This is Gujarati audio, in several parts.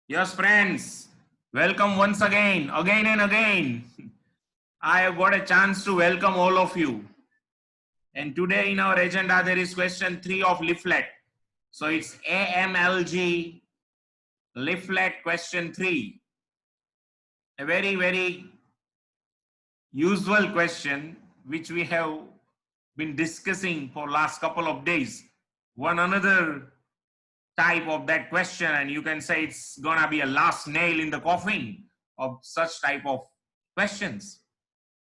Yes, friends, welcome once again and again. I have got a chance to welcome all of you. And today in our agenda, there is question 3 of leaflet. So it's AMLG leaflet question 3. A very usual question which we have been discussing for last couple of days. One another type of that question, and you can say it's gonna be a last nail in the coffin of such type of questions.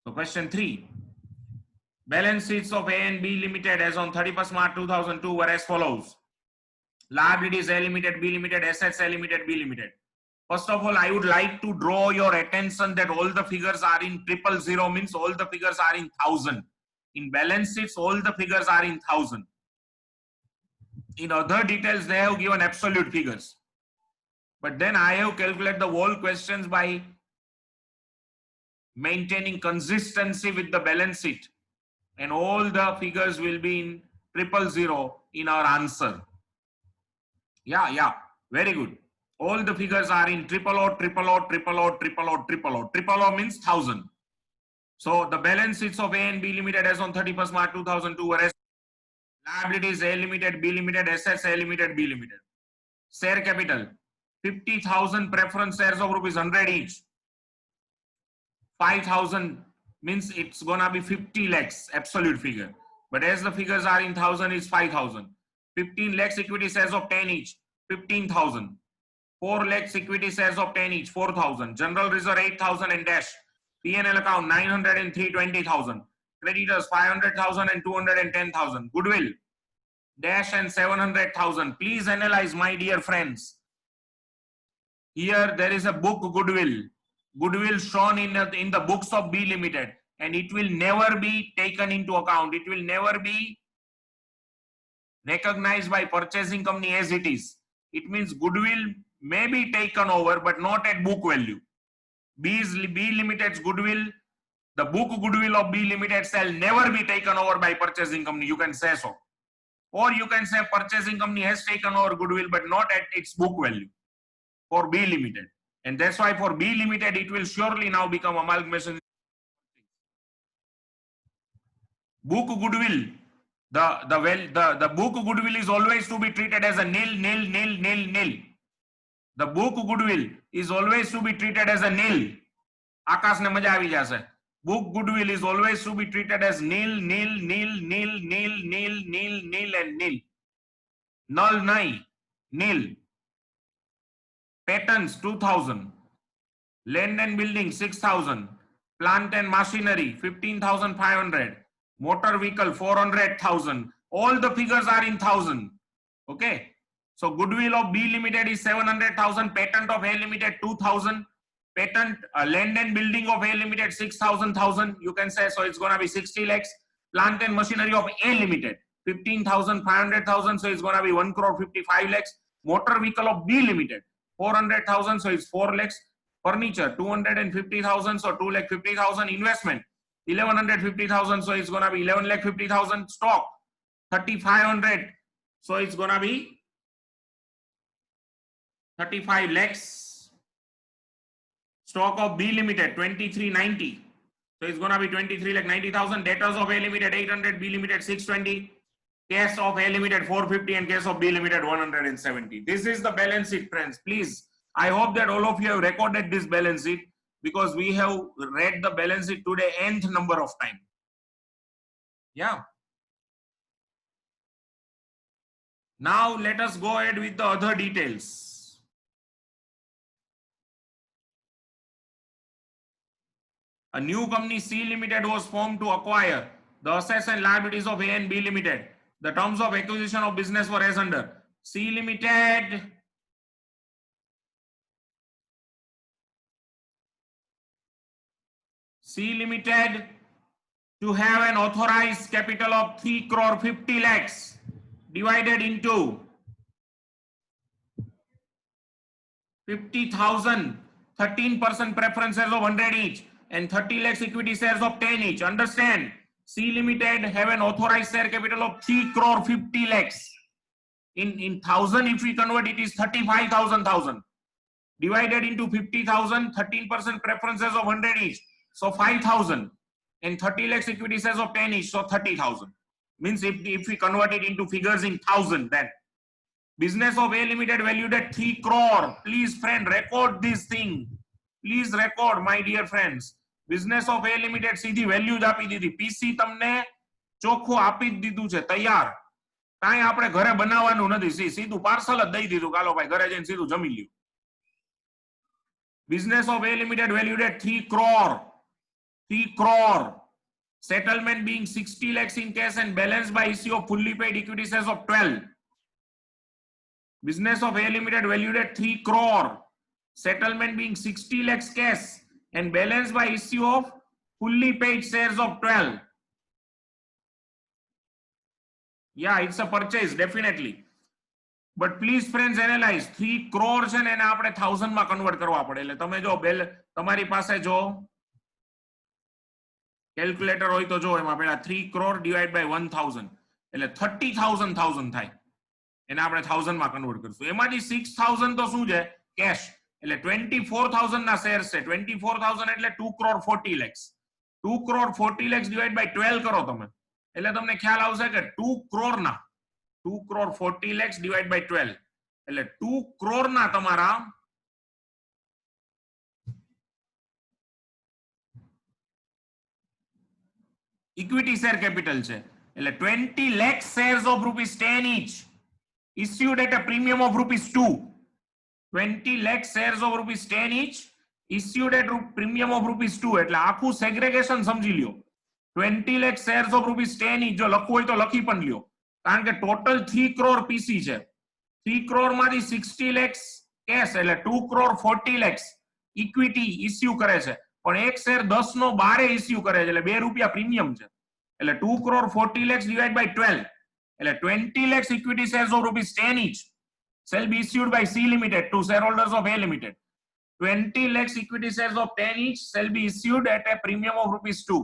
So question 3, balance sheets of A and B Limited as on 31st March 2002 were as follows. Liabilities A Limited, B Limited, assets A Limited, B Limited. First of all, I would like to draw your attention that all the figures are in 000, means all the figures are in thousand. In balance sheets, all the figures are in thousand. In other details, they have given absolute figures. But then I have calculated the whole questions by maintaining consistency with the balance sheet, and all the figures will be in 000 in our answer. Yeah, very good. All the figures are in 000, 000 means 1000. So the balance sheets of A and B Limited as on 31st March 2002 were as liabilities A Limited, B Limited, assets A Limited, B Limited. Share capital 50,000 preference shares of rupees 100 each. 5,000 means it's gonna be 50 lakhs absolute figure, but as the figures are in thousand, is 5,000. 15 lakhs equity shares of 10 each, 15,000. 4 lakhs equity shares of 10 each, 4,000. General reserve 8,000 and dash. P&L account 900 and 320,000. Creditors 500,000 and 210,000. Goodwill dash and 700,000. Please analyze, my dear friends. Here there is a book goodwill shown in the books of B Limited, and it will never be taken into account. It will never be recognized by purchasing company as it is. It means goodwill may be taken over, but not at book value. B Limited's goodwill, the book goodwill of B Limited shall never be taken over by purchasing company. You can say so. Or you can say purchasing company has taken over goodwill, but not at its book value for B Limited. And that's why for B Limited, it will surely now become amalgamation. Book goodwill, the book goodwill is always to be treated as a nil. The book goodwill is always to be treated as a nil. આકાશ ને મજા આવી જશે. Book goodwill is always to be treated as nil and nil. Null nahi, nil. Patents 2,000. Land and building 6,000. Plant and machinery 15,500. Motor vehicle 400,000. All the figures are in thousand. Okay. So goodwill of B Limited is 700,000. Patent of A Limited 2,000. Patent land and building of A Limited 6,000. You can say so. It's gonna be 60 lakhs. Plant and machinery of A Limited 15,000, 500,000. So it's gonna be 1 crore 55 lakhs. Motor vehicle of B Limited 400,000. So it's 4 lakhs. Furniture 250,000. So 2 lakh 50,000. Investment 1150,000. So it's gonna be 11 lakh 50,000. Stock 3,500. So it's gonna be 35 lakhs. Stock of B Limited 2390. So it's gonna be 23 lakh 90,000. Debtors of A Limited 800. B Limited 620. Cash of A Limited 450 and cash of B Limited 170. This is the balance sheet, friends. Please, I hope that all of you have recorded this balance sheet, because we have read the balance sheet today nth number of time. Yeah. Now let us go ahead with the other details. A new company C Limited was formed to acquire the assets and liabilities of A and B Limited. The terms of acquisition of business were as under. C Limited to have an authorized capital of 3 crore 50 lakhs divided into 50,000, 13% preference shares of 100 each, and 30 lakhs equity shares of 10 each. Understand? C Limited have an authorized share capital of 3 crore 50 lakhs. In thousand, if we convert, it is 35,000. divided into 50,000, 13% preferences of 100 each, so 5,000, and 30 lakhs equity shares of 10 each, so 30,000. Means if we convert it into figures in thousand, then business of A Limited valued at 3 crore. Please friend, record this thing. Please record, my dear friends. Business of A Limited Sidhi value જ આપી દીધી. PC તમને ચોખ્ખું આપી જ દીધું છે તૈયાર. કાંઈ આપણે ઘરે બનાવવાનું નથી, સીધું પાર્સલ જ દઈ દીધું. કાલો ભાઈ ઘરે જઈને સીધું જમી લ્યો. Business of A Limited valued at 3 crore. 3 crore. Settlement being 60 lakhs in cash and balance by issue of fully paid equity shares of 12. Business of A Limited valued at 3 crore. Settlement being 60 lakhs cash and balance by issue of fully paid shares of 12. Yeah, it's a purchase, definitely. But please friends analyze. 3 crore છે ને એને આપણે 1000 માં કન્વર્ટ કરવા પડે. એટલે તમે જો તમારી પાસે જો કેલ્ક્યુલેટર હોય તો જો એમાં પહેલા 3 crore divided by 1000 એટલે 30,000 થાય. એને આપણે 1000 માં કન્વર્ટ કરશું. એમાંથી 6000 તો શું છે? કેશ. એટલે 24,000 ના શેર્સ છે. 24,000 એટલે 2 crore 40 lakhs. 2 crore 40 lakhs divided by 12 કરો તમે. એટલે તમને ખ્યાલ આવશે કે 2 crore ના 2 crore 40 lakhs divided by 12 એટલે 2 crore ના તમારા equity share capital છે. એટલે 20 lakh shares of rupees 10 each issued at a premium of rupees 2. 20 lakh shares of rupees 10 each issued at premium of rupees 2. એટલે આખું સેગ્રેગેશન સમજી લ્યો. 20 lakh shares of rupees 10 each જો લખવું હોય તો લખી પણ લ્યો. કારણ કે ટોટલ 3 crore PC છે. 3 crore માંથી 60 lakhs કેશ એટલે 2 crore 40 lakhs ઇક્વિટી ઇશ્યુ કરે છે. પણ એક શેર 10 નો 12 ઇશ્યુ કરે છે એટલે 2 રૂપિયા પ્રીમિયમ છે. એટલે 2 crore 40 lakhs divided by 12 એટલે 20 lakhs equity shares of rupees 10 each shall be issued by C Limited to shareholders of A Limited. 20 lakhs equity shares of 10 each shall be issued at a premium of rupees 2.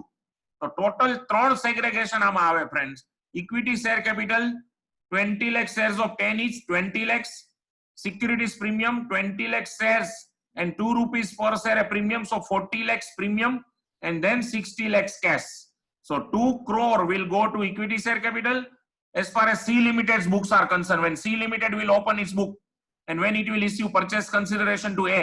So total 3 segregation આમાં આવે friends. Equity share capital 20 lakh shares of 10 each 20 lakhs, securities premium 20 lakh shares and 2 rupees per share a premium, so 40 lakhs premium, and then 60 lakhs cash. So 2 crore will go to equity share capital as far as C Limited's books are concerned. When C Limited will open its book and when it will issue purchase consideration to A,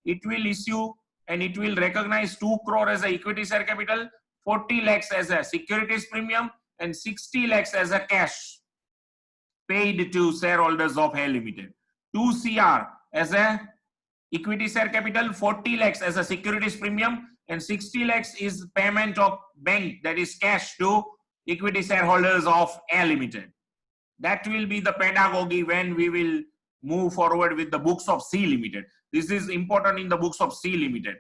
it will issue and it will recognize 2 crore as a equity share capital, 40 lakhs as a securities premium, and 60 lakhs as a cash paid to shareholders of A Limited. 2 CR as a equity share capital, 40 lakhs as a securities premium, and 60 lakhs is payment of bank, that is cash, to equity shareholders of A Limited. That will be the pedagogy when we will move forward with the books of C Limited. This is important in the books of C Limited.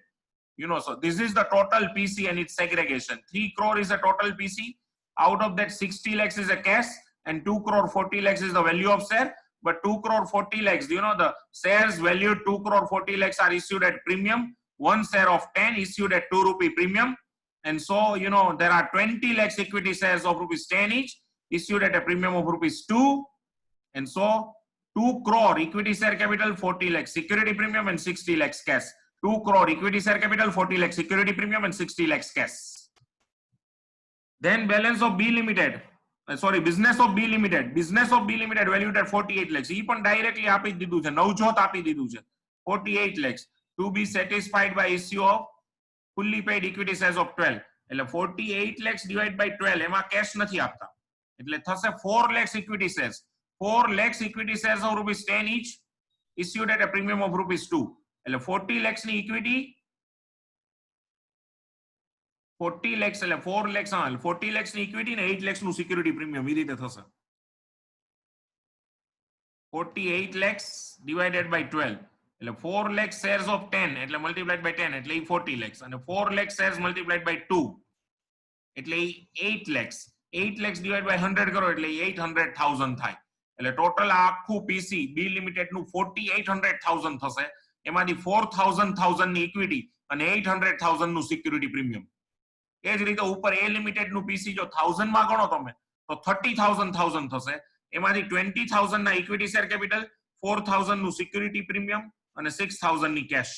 You know, so this is the total PC and its segregation. 3 crore is the total PC. Out of that 60 lakhs is a cash and 2 crore 40 lakhs is the value of share. But 2 crore 40 lakhs, you know, the shares valued 2 crore 40 lakhs are issued at premium. One share of 10 issued at 2 rupee premium. And so, you know, there are 20 lakhs equity shares of rupees 10 each issued at a premium of rupees 2. And so 2 crore equity share capital, 40 lakhs security premium and 60 lakhs cash. 2 crore equity share capital, 40 lakhs security premium and 60 lakhs cash. Then balance of B Limited. Sorry, business of B Limited. Business of B Limited valued at 48 lakhs. E પણ directly આપી દીધું છે. નવજોત આપી દીધું છે. 48 lakhs to be satisfied by issue of fully paid equity shares of 12. એટલે 48 lakhs divided by 12 એમાં cash નથી આપતા. એટલે થશે 4 lakhs equity shares. 4 lakhs equity shares of rupees 10 each issued at a premium of rupees 2. એટલે 40 lakhs ની equity 40 lakhs એટલે 4 lakhs 40 lakhs ની equity ને 8 lakhs નું security premium એ રીતે થશે. 48 lakhs divided by 12 એટલે 4 lakhs shares of 10 એટલે multiplied by 10 એટલે 40 lakhs અને 4 lakhs shares multiplied by 2 એટલે 8 lakhs. 8 lakhs divided by 100 કરો એટલે 800,000 થાય. એટલે ટોટલ આખું PC B Limited નું 4800,000 થશે. એમાંથી 4,000 ની ઇક્વિટી અને 800,000 નું સિક્યુરિટી પ્રીમિયમ. એ જ રીતે ઉપર A Limited નું PC જો 1000 માં ગણો તમે તો 30,000 થશે. એમાંથી 20,000 ના ઇક્વિટી શેર કેપિટલ, 4,000 નું સિક્યુરિટી પ્રીમિયમ અને 6000 ની કેશ.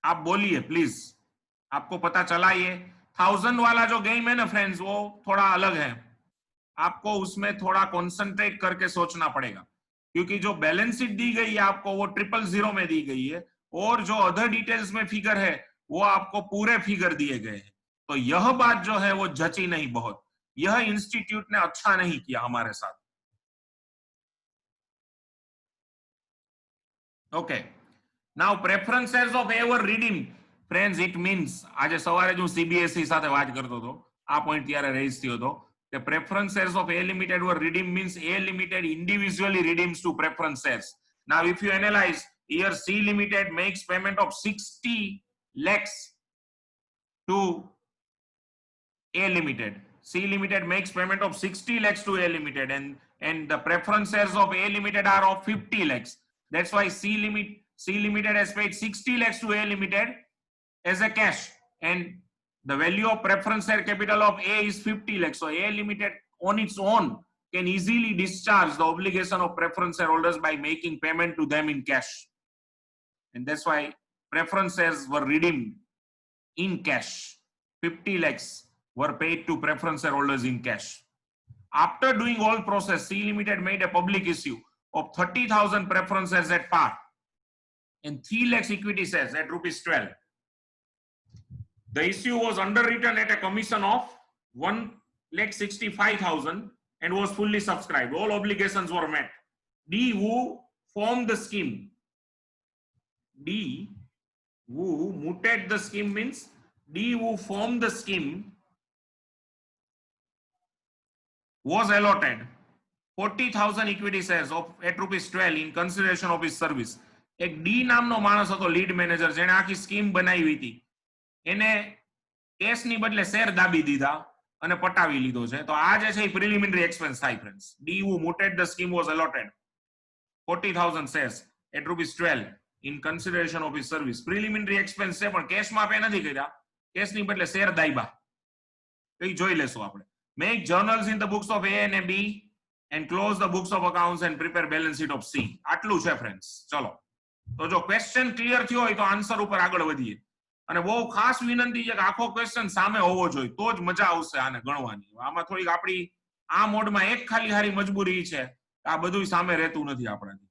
आप बोलिए प्लीज, आपको पता चला ये 1000 वाला जो गेम है ना फ्रेंड्स, वो थोड़ा अलग है. आपको उसमें थोड़ा कॉन्सेंट्रेट करके सोचना पड़ेगा, क्योंकि जो बैलेंस शीट दी गई है आपको वो 000 में दी गई है, और जो अदर डिटेल्स में फिगर है वो आपको पूरे फिगर दिए गए हैं. तो यह बात जो है वो जची नहीं बहुत. यह इंस्टीट्यूट ने अच्छा नहीं किया हमारे साथ. Okay, now preferences of A were redeem. Friends, it means આજે સવારે જો સીબીએસઈ સાથે વાત કરતો હતો, આ પોઈન્ટ ત્યારે રેઝ થયો હતો કે preferences of A limited were redeemed means A limited individually redeems to preferences. Now if you analyze here, C limited makes payment of 60 lakhs to A limited. C limited makes payment of 60 lakhs to A limited, and the preferences of A limited are of 50 lakhs. That's why C limited has paid 60 lakhs to A limited as a cash, and the value of preference share capital of A is 50 lakhs. So A limited on its own can easily discharge the obligation of preference shareholders by making payment to them in cash, and that's why preference shares were redeemed in cash. 50 lakhs were paid to preference shareholders in cash. After doing all process, C limited made a public issue of 30,000 preference shares at par and 3 lakhs equity shares at ₹12. The issue was underwritten at a commission of 1,65,000 and was fully subscribed. All obligations were met. D. Who formed the scheme? D. Who mooted the scheme means D. Who formed the scheme was allotted 40,000 equity shares of at ₹12 in consideration of his service. એક ડી નામનો માણસ હતો, લીડ મેનેજર, જેણે આખી સ્કીમ બનાવી હતી. એને કેશની બદલે શેર દાબી દીધા અને પટાવી લીધો છે. તો આ જે છે એ પ્રિલિમિનરી એક્સપેન્સ થાય friends. D who mooted the scheme was allotted 40,000 shares at ₹12 in consideration of his service. Preliminary expense છે, પણ કેશમાં પે નથી કર્યા, કેશની બદલે શેર દાબ્યા. એ જોઈ લેશું આપણે. Make journals in the books of A and B and close the books of accounts and prepare balance sheet of C. આટલું છે ફ્રેન્ડ્સ. ચલો, તો જો ક્વેશ્ચન ક્લિયર થયો હોય તો આન્સર ઉપર આગળ વધીએ. અને બહુ ખાસ વિનંતી છે કે આખો ક્વેશ્ચન સામે હોવો જોઈએ, તો જ મજા આવશે આને ગણવાની. આમાં થોડીક આપણી આ મોડમાં એક ખાલી હારી મજબૂરી છે કે આ બધું સામે રહેતું નથી આપણાથી.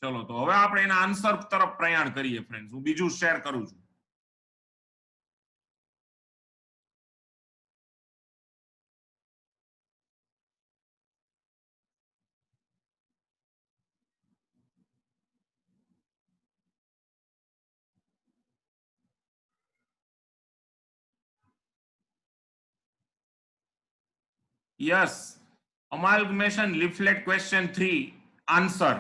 ચલો, તો હવે આપણે એના આન્સર તરફ પ્રયાણ કરીએ ફ્રેન્ડ્સ. હું બીજું શેર કરું છું. Yes, amalgamation leaflet question 3 answer.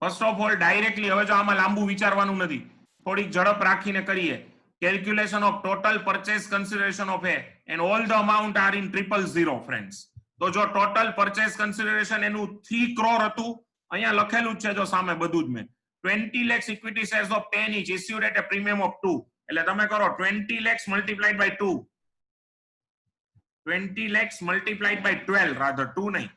First of all directly, હવે જો આમાં લાંબુ વિચારવાનું નથી, થોડીક ઝડપ રાખીને કરીએ. Calculation of total purchase consideration of A and all the amount are in 000 friends. તો જો ટોટલ પરચેસ કન્સિડરેશન એનું 3 crore હતું, અહીંયા લખેલું જ છે જો સામે બધું જ મેં. 20 lakhs equity shares of 10 each issued at a premium of 2. એટલે તમે કરો 20 lakhs multiplied by 2. 20 lakhs multiplied by 12, rather 2 nahi.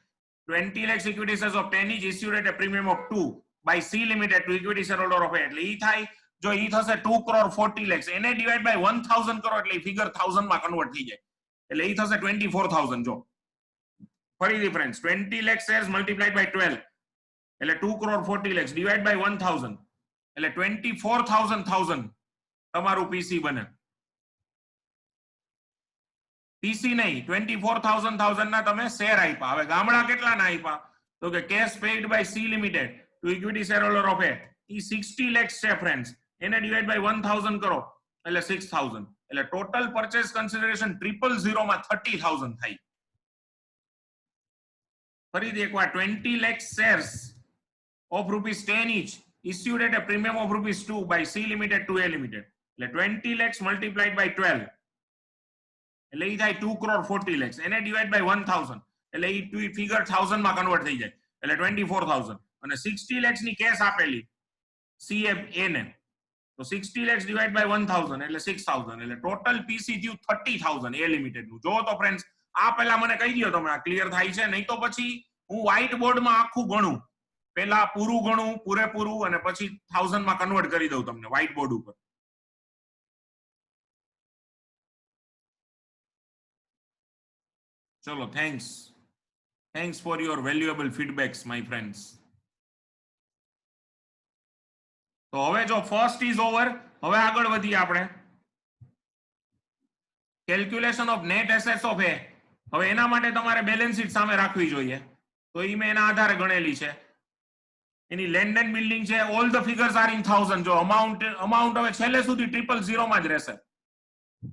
20 lakhs equity shares of 10 each issued at a premium of 2 by C limited to equity shareholder of A. એટલે ઈ થાય, જો ઈ થશે 2,40 lakhs, એને ડિવાઇડ બાય 1000 કરો એટલે ફિગર 1000 માં કન્વર્ટ થઈ જાય. એટલે ઈ થશે 24,000. જો ફરીથી friends, 20 lakhs shares multiplied by 12 એટલે 2,40 lakhs ડિવાઇડ બાય 1000 એટલે 24,000 તમારું પીસી બને. પીસી નહીં, 24,000 ના તમે શેર આપ્યા. હવે ગામડા કેટલાના આપ્યા? તો કે cash paid by C limited to equity shareholder of A, ઈ 60 lakhs છે ફ્રેન્ડ્સ. એને ડિવાઇડ બાય 1000 કરો એટલે 6000. એટલે ટોટલ પરચેસ કન્સિડરેશન 000 માં 30,000 થાય. ફરીથી એકવાર, 20 lakhs shares of ₹10 each issued at a premium of ₹2 by C limited to A limited. એટલે 20 lakhs multiplied by 12 એટલે ઈ થાય 2,40 lakhs. એને ડિવાઇડ બાય 1000 એટલે ઈ ફિગર 1000 માં કન્વર્ટ થઈ જાય એટલે 24,000. અને 60 lakhs ની કેશ આપેલી CFA ને, તો 60 lakhs ડિવાઇડ બાય 1000 એટલે 6000. એટલે ટોટલ પીસી થયું 30,000 A લિમિટેડ નું. જો તો ફ્રેન્ડ્સ, આ પહેલા મને કહી દો તમે, આ ક્લિયર થાય છે? નહીં તો પછી હું વ્હાઇટ બોર્ડમાં આખું ગણું, પહેલા પૂરું ગણું, પૂરેપૂરું, અને પછી 1000 માં કન્વર્ટ કરી દઉં તમને વ્હાઇટ બોર્ડ ઉપર. ચલો, thanks for your valuable feedbacks my friends. તો હવે જો ફર્સ્ટ ઇઝ ઓવર, હવે આગળ વધીએ આપણે. Calculation of net assets of A. હવે એના માટે તમારે બેલેન્સ શીટ સામે રાખવી જોઈએ, તો એ મેં એના આધારે ગણેલી છે. એની લેન્ડ એન્ડ બિલ્ડિંગ છે, all the figures are in 1000. જો અમાઉન્ટ હવે છેલ્લે સુધી 000 માં જ રહેશે.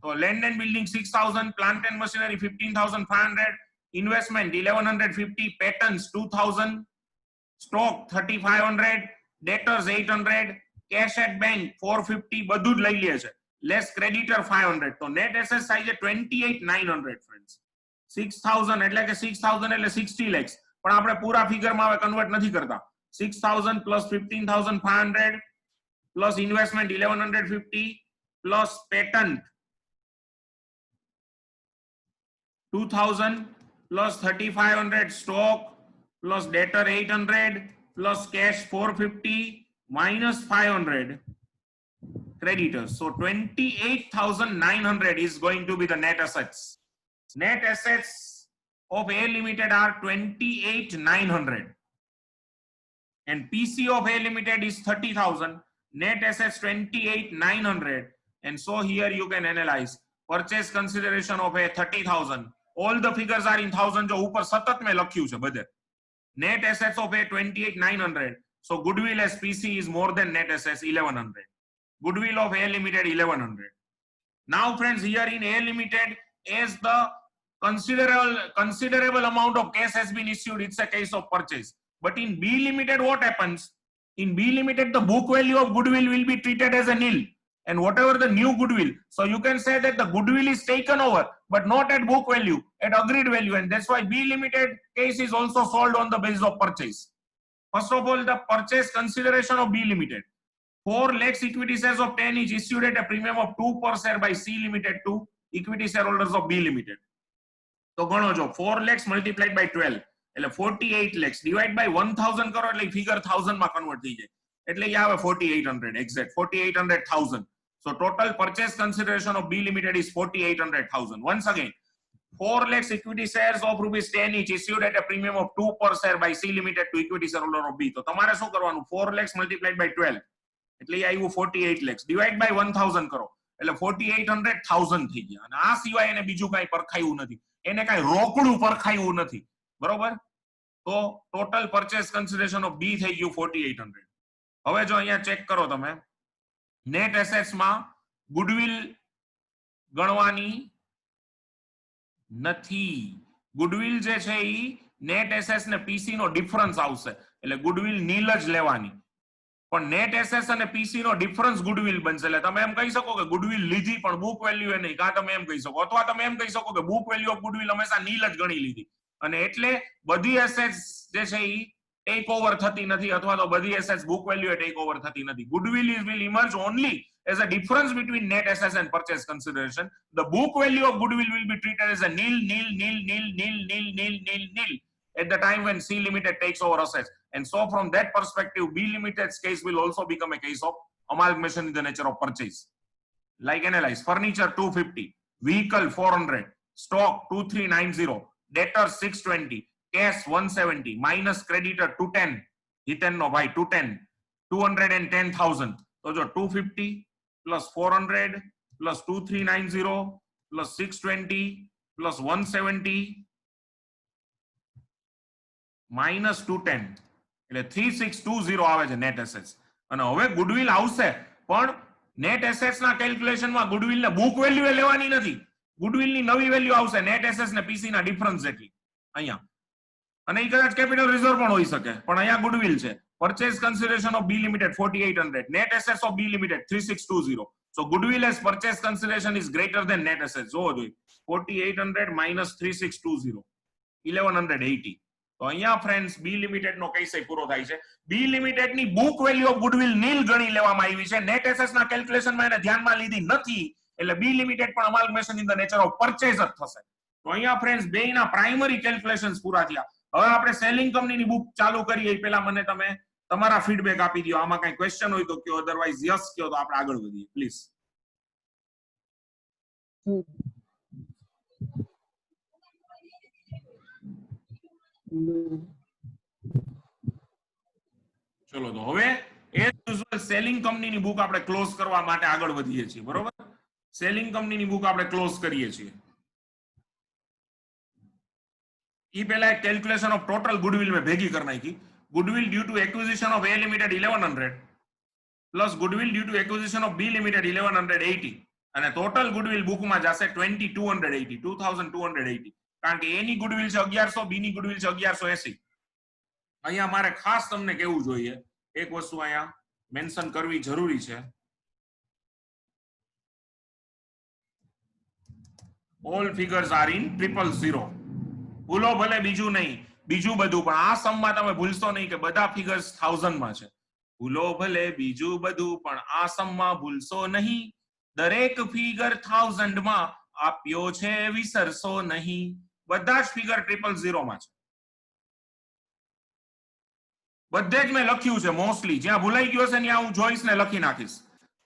તો land and building 6000, plant and machinery 15500, investment 1150, patents 2000, stock 3500, debtors 800, cash at bank 450, બધું જ લઈ લે છે. Less creditor 500. તો નેટ એસેટ્સ થાય છે 28900 ફ્રેન્ડ્સ. 6000 એટલે કે 6000 એટલે 60 lakhs, પણ આપણે પૂરા ફિગરમાં હવે કન્વર્ટ નથી કરતા. 6000 plus 15500 plus investment 1150 plus patent 2000 plus 3500 stock plus debtor 800 plus cash 450 minus 500 creditors. So 28,900 is going to be the net assets. Net assets of A Limited are 28,900. And PC of A Limited is 30,000. Net assets 28,900. And so here you can analyze purchase consideration of A 30,000. All the figures are in 1000. जो ऊपर सतत में लख्યું છે બધે. Net assets of A 28,900. So goodwill as PC is more than net assets 1100. Goodwill of A Limited 1100. Now friends, here in A Limited, as the considerable amount of cash has been issued, it's a case of purchase. But in B Limited, what happens? In B Limited, the book value of goodwill will be treated as a nil, and whatever the new goodwill, so you can say that the goodwill is taken over, but not at book value, at agreed value, and that's why B Limited case is also sold on the basis of purchase. First of all, the purchase consideration of B Limited. 4 lakhs equity shares of 10 is issued at a premium of 2 per share by C Limited to equity shareholders of B Limited. તો ગણો જો 4 lakhs multiplied by 12 એટલે 48 lakhs divide by 1000 કરો એટલે ફિગર 1000 માં કન્વર્ટ થઈ જાય, એટલે એ આવે 4800 exact 4800,000. So total purchase consideration of B Limited is 4800,000. Once again, 4 lakhs equity shares of rupees 10 each issued at a premium of 2 per share by C Limited to equity shareholder of B. તો તમારે શું કરવાનું? 4 lakhs multiplied by 12 એટલે એ આવ્યું 48 lakhs divide by 1000 કરો એટલે 4800,000 થઈ ગયા. અને આ સિવાય એને બીજું કાંઈ પરખાયું નથી, એને કાંઈ રોકડું પરખાયું નથી, બરોબર? તો total purchase consideration of B થઈ ગયું 4800. હવે જો અહીંયા ચેક કરો તમે, નેટ એસેટ્સ માં ગુડવિલ ગણવાની નથી. ગુડવિલ જે છે એ નેટ એસેટ્સ ને પીસી નો ડિફરન્સ આવશે, એટલે ગુડવિલ નીલ જ લેવાની. પણ નેટ એસેટ્સ અને પીસી નો ડિફરન્સ ગુડવિલ બનશે. એટલે તમે એમ કહી શકો કે ગુડવિલ લીધી પણ બુક વેલ્યુ એ નહીં, કાં તમે એમ કહી શકો, અથવા તમે એમ કહી શકો કે બુક વેલ્યુ ઓફ ગુડવિલ હંમેશા નીલ જ ગણી લીધી, અને એટલે બધી એસેટ્સ જે છે એ ટેક ઓવર થતી નથી, અથવા તો બધી એસેટ્સ બુક વેલ્યુ એ ટેક ઓવર થતી નથી. Goodwill will emerge only as a difference between net assets and purchase consideration. The book value of goodwill will be treated as a nil at the time when C Limited takes over assets. And so from that perspective, B Limited's case will also become a case of amalgamation in the nature of purchase. Like analyze, furniture 250, vehicle 400, stock 2390, debtor 620, cash 170, minus creditor 210, Hiten no bhai 210, 210,000. So jo 250 plus 400 plus 2390 plus 620 plus 170 minus 210 એટલે 3620 આવે છે નેટ એસેટ્સ. અને હવે ગુડવિલ આવશે, પણ નેટ એસેટ્સ ના કેલ્ક્યુલેશન માં ગુડવિલ ને બુક વેલ્યુ એ લેવાની નથી, ગુડવિલ ની નવી વેલ્યુ આવશે નેટ એસેટ્સ ને પીસી ના ડિફરન્સ જેટલી અહીંયા. અને એ કદાચ કેપિટલ રિઝર્વ પણ હોઈ શકે, પણ અહીંયા ગુડવિલ છે. Purchase consideration of B Limited 4800, net assets of B Limited 3620. So goodwill as purchase consideration is greater than net assets. So 4800 minus 3620, 1180. તો અહીંયા ફ્રેન્ડ્સ B Limited નો કેસ પૂરો થાય છે. B Limited ની બુક વેલ્યુ ઓફ ગુડવિલ નીલ ગણી લેવામાં આવી છે, નેટ એસેટ્સ ના કેલ્ક્યુલેશન માં એને ધ્યાનમાં લીધી નથી, એટલે B Limited પણ amalgamation in the nature of purchase જ થશે. તો અહીંયા ફ્રેન્ડ્સ બેયના પ્રાઇમરી કેલ્ક્યુલેશન્સ પૂરા થયા. હવે આપણે સેલિંગ કંપનીની બુક ચાલુ કરીએ પહેલા મને તમે તમારા ફીડબેક આપી દો. આમાં કઈ ક્વેશ્ચન હોય તો કયો, અધરવાઇઝ યસ કયો તો આપણે આગળ વધીએ પ્લીઝ. ચલો તો હવે એઝ યુઝ્યુઅલ સેલિંગ કંપનીની બુક આપણે ક્લોઝ કરવા માટે આગળ વધીએ છીએ. બરોબર, સેલિંગ કંપનીની બુક આપણે ક્લોઝ કરીએ છીએ. ई पहला एक कैलकुलेशन ऑफ टोटल गुडविल में भेगी कर नाखी. Goodwill due to acquisition of A limited 1100 plus goodwill due to acquisition of B limited 1180 અને ટોટલ ગુડવિલ બુક માં જશે 2280 કારણ કે એ ની ગુડવિલ છે 1100, બી ની ગુડવિલ છે 1180. અહીંયા મારે ખાસ તમને કહેવું જોઈએ, એક વસ્તુ અહીંયા મેન્શન કરવી જરૂરી છે. All figures are in 000. ભૂલો ભલે બીજું નહીં, બીજું બધું, પણ આ સમમાં તમે ભૂલશો નહીં કે બધા ફિગર્સ 1000 માં છે. ભૂલો ભલે બીજું બધું, પણ આ સમમાં ભૂલશો નહીં, દરેક ફિગર 1000 માં આપ્યો છે, વિસરશો નહીં. બધા જ ફિગર 000 માં છે. બધે જ મેં લખ્યું છે મોસ્ટલી. જ્યાં ભૂલાઈ ગયો છે ત્યાં હું જોઈશ ને લખી નાખીશ.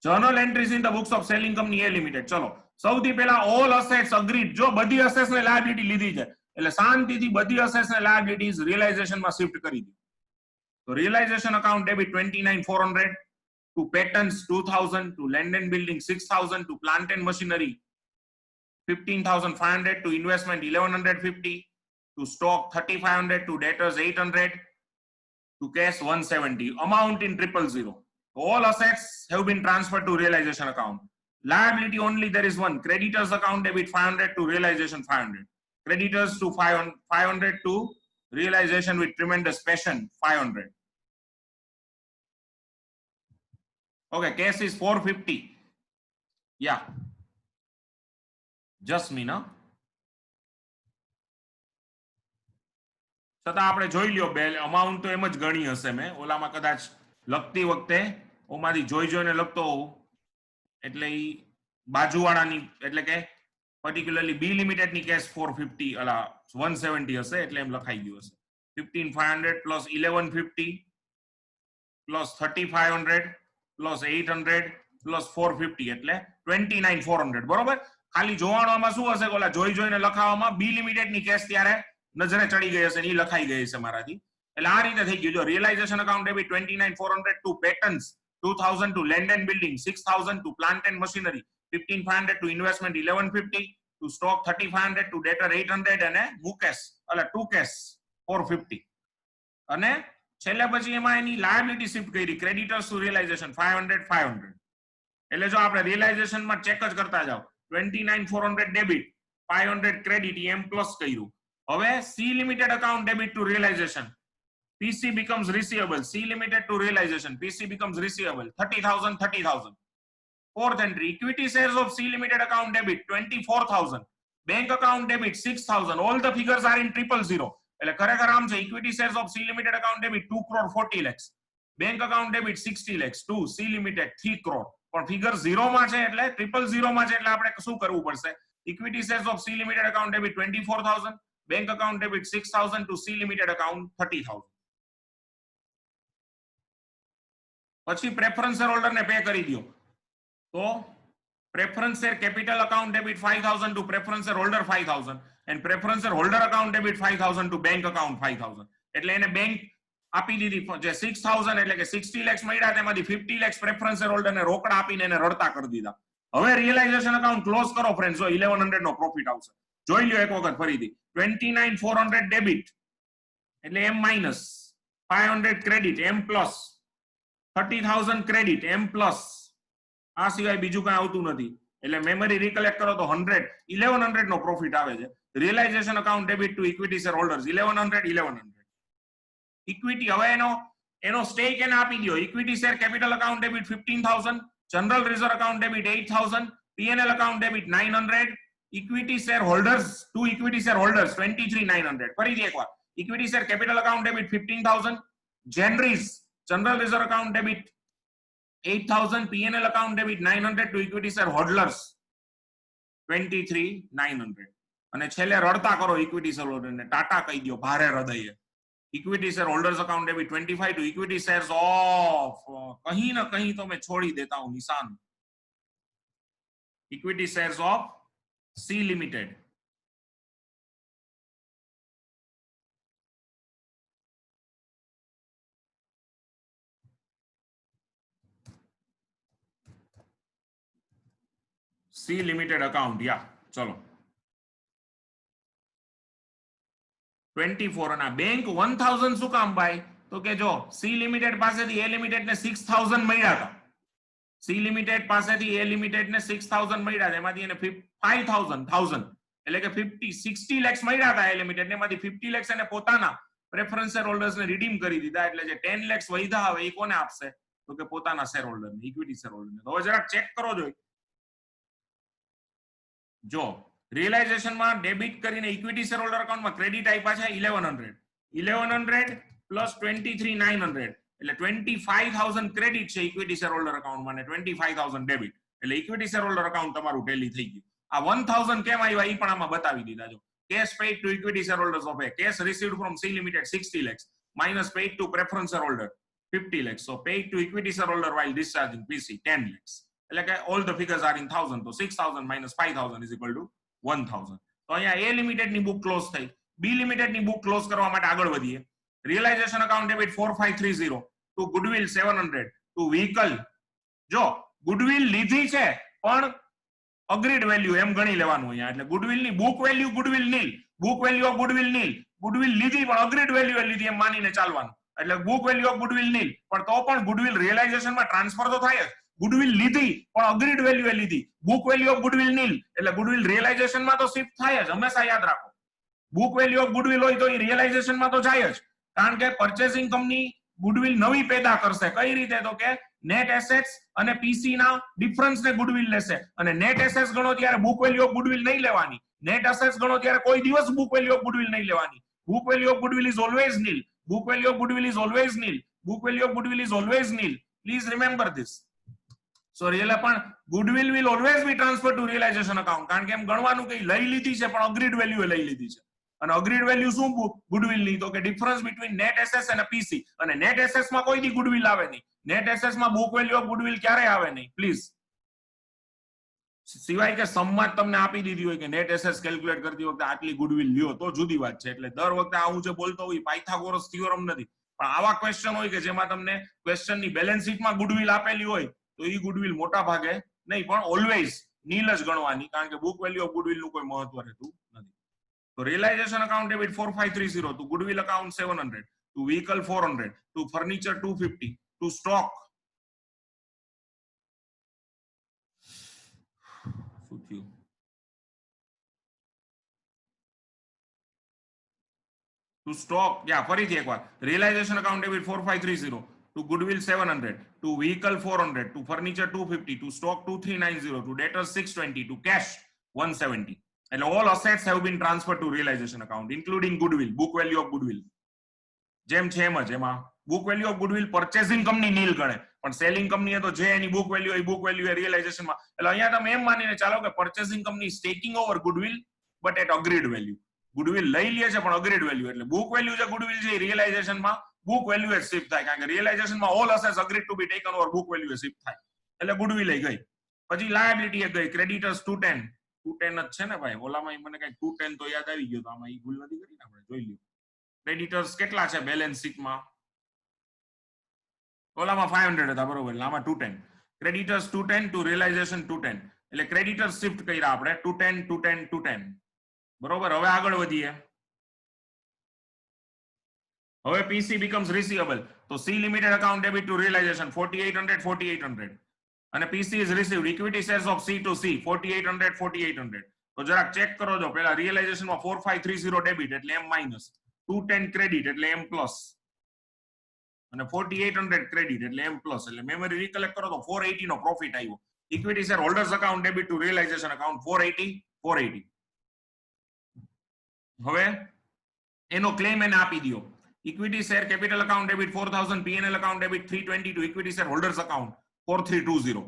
Journal entries in the books of selling company A limited. ચલો સૌથી પહેલા ઓલ અસેટ્સ અગ્રીડ. જો બધી અસેટ્સ ને લાયબિલિટી લીધી છે એટલે શાંતિથી બધી અસેટ્સ ને લાયબિલિટીઝ રિયલાઇઝેશન માં શિફ્ટ કરી દો. તો realisation account debit 29400, to patents 2000, to land and building 6000, to plant and machinery 15500, to investment 1150, to stock 3500, to debtors 800, to cash 170. Amount in 000. All assets have been transferred to realization account. Liability only there is one. Creditors account debit 500 to realization 500. Creditors to 500 to realization with tremendous passion 500. Okay, cash is 450. Yeah. Just me, no? છતાં આપણે જોઈ લ્યો બે અમાઉન્ટ તો એમ જ ગણી હશે. મેં ઓલામાં કદાચ લખતી વખતે ઓમાંથી જોઈને લખતો હોઉં એટલે ઈ બાજુવાળાની એટલે કે પર્ટિક્યુલરલી બી લિમિટેડની કેશ 450 અલા 170 હશે એટલે એમ લખાઈ ગયું હશે. 15500 પ્લસ 1150 પ્લસ 3500 પ્લસ 800 પ્લસ 450 એટલે 29400. બરોબર. ખાલી જોવાણોમાં શું હશે ઓલા જોઈને લખાવામાં બી લિમિટેડની કેશ ત્યારે નજરે ચડી ગઈ હશે, એ લખાઈ ગઈ છે મારાથી. એટલે આ રીતે થઈ ગયું. જો realisation account debit 29400 to patents 2000, to land and building 6000, to plant and machinery 15500, to investment 1150, to stock 3500, to debtor 800 અને મુકેશ એટલે ટુ કેશ 450. અને છેલ્લે પછી એમાં એની લાયબિલિટી શિફ્ટ કરી. Creditors to realisation 500. એટલે જો આપણે રિયલાઇઝેશન માં ચેક જ કરતા જાવ 29400 ડેબિટ 500 ક્રેડિટ એમ પ્લસ કર્યું. હવે C limited account debit to realization, PC becomes receivable. C limited to realization, PC becomes receivable 30,000. Fourth entry, equity shares of C limited account debit 24,000, bank account debit 6,000. All the figures are in 000. એટલે ખરેખર આમ છે. equity shares of C limited account debit 2,40 lakhs, bank account debit 60 lakhs, to C limited 3 crore. પણ ફિગર 0 માં છે એટલે 000 માં છે એટલે આપણે શું કરવું પડશે? equity shares of C limited account debit 24,000, bank account debit 6,000, to C limited account 30,000. પછી પ્રેફરન્સ શેર હોલ્ડર ને પે કરી દો. તો preference share capital account debit 5,000 to preference share holder 5,000 and preference share holder account debit 5,000 to bank account 5,000. એટલે એને બેંક આપી દીધી જે 6,000 એટલે કે 60 lakhs મળ્યા તેમાંથી 50 lakhs પ્રેફરન્સ શેર હોલ્ડર ને રોકડા આપીને એને રડતા કરી દીધા. હવે રિયલાઇઝેશન અકાઉન્ટ ક્લોઝ કરો ફ્રેન્ડ્સ. જો 1100 નો પ્રોફિટ આવશે. જોઈ લ્યો એક વખત ફરીથી. 29400 ડેબિટ એટલે એમ માઇનસ 500 ક્રેડિટ એમ પ્લસ 30,000 ક્રેડિટ એમ પ્લસ આ સિવાય બીજું કઈ આવતું નથી. એટલે મેમરી રિકલેક્ટ કરો તો 1100 નો પ્રોફિટ આવે છે. Realisation account debit to equity share holders 1100. Equity હવે એનો સ્ટેક એને આપી દો. Equity share capital account debit 15,000, general reserve account debit 8,000, PNL account debit 900, equity shareholders to equity shareholders 23,900. ફરીથી એકવાર equity share capital account debit 15,000, Genries general reserve account debit 8,000, PNL account debit 900 to equity shareholders 23,900. અને છેલ્લે રડતા કરો ઇક્વિટી શેર હોલ્ડર ને ટાટા કહી દો ભારે હૃદયે. Equity share holders account debit 25 to equity shares of कहीं ना कहीं तो मैं छोड़ ही देता हूं निशान. Equity shares of C limited. C limited account या चलो 24 અને બેંક 1000 શું કામ ભાઈ? તો કે જો સી લિમિટેડ પાસેથી એ લિમિટેડ ને 6000 મળ્યા હતા. સી લિમિટેડ પાસેથી એ લિમિટેડ ને 6000 મળ્યા હતા, એમાંથી એને 5000 એટલે કે 60 lakhs મળ્યા હતા એ લિમિટેડ ને, એમાંથી 50 lakhs એને પોતાના પ્રેફરન્સ શેર હોલ્ડર્સ ને રિડીમ કરી દીધા. એટલે જે 10 lakhs વધ્યા હવે એ કોને આપશે? તો કે પોતાના શેર હોલ્ડર ને, ઇક્વિટી શેર હોલ્ડર ને. તો હવે જરા ચેક કરો જો रियलाइजेशन में डेबिट करीने इक्विटी शेर होल्डर अकाउंट में क्रेडिट आप्या छे 1100 प्लस 23900 એટલે 25000 क्रेडिट छे इक्विटी शेर होल्डर अकाउंट में ने 25000 डेबिट એટલે इक्विटी शेर होल्डर अकाउंट તમારું ટેલી થઈ ગયું. આ 1000 કેમ આવ્યા ઈ પણ આમાં બતાવી દીધા. જો cash paid to equity shareholders of A, cash received from C limited 60 lakhs minus paid to preference shareholder 50 lakhs, so paid to equity shareholder while discharging PC 10 lakhs. એટલે કે all the figures are in thousand, so 6000 minus 5000 is equal to 1000. તો અહીંયા A લિમિટેડ ની બુક ક્લોઝ થઈ. B લિમિટેડ ની બુક ક્લોઝ કરવા માટે આગળ વધીએ. Realisation account debit 4530 to goodwill 700 to vehicle. જો ગુડવિલ લીધી છે પણ અગ્રીડ વેલ્યુ એમ ગણી લેવાનું અહીંયા. એટલે ગુડવિલ ની book value goodwill nil, book value of goodwill nil, goodwill લીધી પણ અગ્રીડ વેલ્યુ એ લીધી એમ માનીને ચાલવાનું. એટલે બુક વેલ્યુ ઓફ ગુડવિલ નીલ, પણ તો પણ ગુડવિલ રિયલાઇઝેશન માં ટ્રાન્સફર તો થાય જ. ગુડવિલ લીધી પણ અગ્રીડ વેલ્યુ એ લીધી. બુક વેલ્યુ ઓફ ગુડવિલ નીલ એટલે ગુડવિલ રિયલાઇઝેશન માં તો શિફ્ટ થાય જ, હંમેશા યાદ રાખો. બુક વેલ્યુ ઓફ ગુડવિલ હોય તો એ રિયલાઇઝેશન માં તો જાય જ, કારણ કે પરચેસિંગ કંપની ગુડવિલ નવી પેદા કરશે. કઈ રીતે? તો કે નેટ એસેટ્સ અને પીસી ના ડિફરન્સ ને ગુડવિલ લેશે, અને નેટ એસેટ્સ ગણો ત્યારે બુક વેલ્યુ ઓફ ગુડવિલ નહીં લેવાની, નેટ એસેટ્સ ગણો ત્યારે કોઈ દિવસ બુક વેલ્યુ ઓફ ગુડવિલ નહીં લેવાની. Book value of goodwill is always nil, book value of goodwill is always nil, book value of goodwill is always nil. Please remember this. So real પણ goodwill will always be transferred to realization account, કારણ કે એમ ગણવાનું કે લઈ લીધી છે પણ અગ્રીડ વેલ્યુ એ લઈ લીધી છે. અને અગ્રીડ વેલ્યુ શું ગુડવિલ ની? તો કે ડિફરન્સ બિટવીન નેટ એસેટ્સ અને પીસી. અને નેટ એસેટ્સ માં કોઈ દી ગુડવિલ આવે નહીં, નેટ એસેટ્સ માં બુક વેલ્યુ ઓફ ગુડવિલ ક્યારે આવે નહીં. પ્લીઝ, સિવાય કે સમ્મત તમને આપી દીધી હોય કે નેટ એસેટ્સ કેલ્ક્યુલેટ કરતી વખતે આટલી ગુડવિલ લ્યો તો જુદી વાત છે. એટલે દર વખતે આવું જે બોલતો હોય પાયથાગોરસ થિયોરમ નથી, પણ આવા ક્વેશ્ચન હોય કે જેમાં તમને ક્વેશ્ચન ની બેલેન્સ શીટ માં ગુડવિલ આપેલી હોય તો એ ગુડવિલ મોટા ભાગે નહીં પણ ઓલવેઝ નીલ જ ગણવાની, કારણ કે બુક વેલ્યુ ઓફ ગુડવિલ નું કોઈ મહત્વ રહેતું નથી. તો realisation account debit 4530 to goodwill account 700 to vehicle 400 to furniture 250 to stock શું થયું ટુ સ્ટોક યા ફરીથી એકવાર realisation account debit 4530 to goodwill 700 to vehicle 400 to furniture 250 to stock 2390 to debtors 620 to cash 170. And all assets have been transferred to realization account including goodwill, book value of goodwill. જેમ છે એમ જ એમાં book value of goodwill purchasing company નીલ ગણે, પણ સેલિંગ કંપની તો જે એની book value એ book value એ realization માં. એટલે અહીંયા તમે એમ માનીને ચાલો કે purchasing company is taking over goodwill but at agreed value. goodwill લઈ લે છે પણ agreed value, એટલે book value જે goodwill છે realization માં book value એ શિફ્ટ થાય, કારણ કે realization માં all assets agreed to be taken over book value A shift થાય. એટલે goodwill એ ગઈ. પછી liability એ ગઈ, creditors 210 જ છે ને ભાઈ. ઓલામાં મને કઈ 210 તો યાદ આવી ગયો, તો આમાં ઈ ભૂલ નથી કરી ને આપણે જોઈ લ્યો. ક્રેડિટર્સ કેટલા છે બેલેન્સ શીટમાં? ઓલામાં 500 હતા બરોબર, એટલે આમાં 210. ક્રેડિટર્સ 210 ટુ રિયલાઇઝેશન 210, એટલે ક્રેડિટર્સ શિફ્ટ કર્યા આપણે 210 બરોબર. હવે આગળ વધીએ. હવે પીસી becomes receivable, તો C limited account debit to realisation 4800 અને PC is received equity shares of C to C 4800. તો જરાક ચેક કરો. જો પહેલા રિયલાઇઝેશન માં 4530 ડેબિટ એટલે એમ માઇનસ, 210 ક્રેડિટ એટલે એમ પ્લસ, અને 4800 ક્રેડિટ એટલે એમ પ્લસ. એટલે મેમરી રિકલેક્ટ કરો તો 480 નો પ્રોફિટ આવ્યો. Equity share holders account debit to realisation account 480. હવે એનો ક્લેમ એને આપી દો. Equity share capital account debit 4000, P&L account debit 320 to equity share holders account 4320.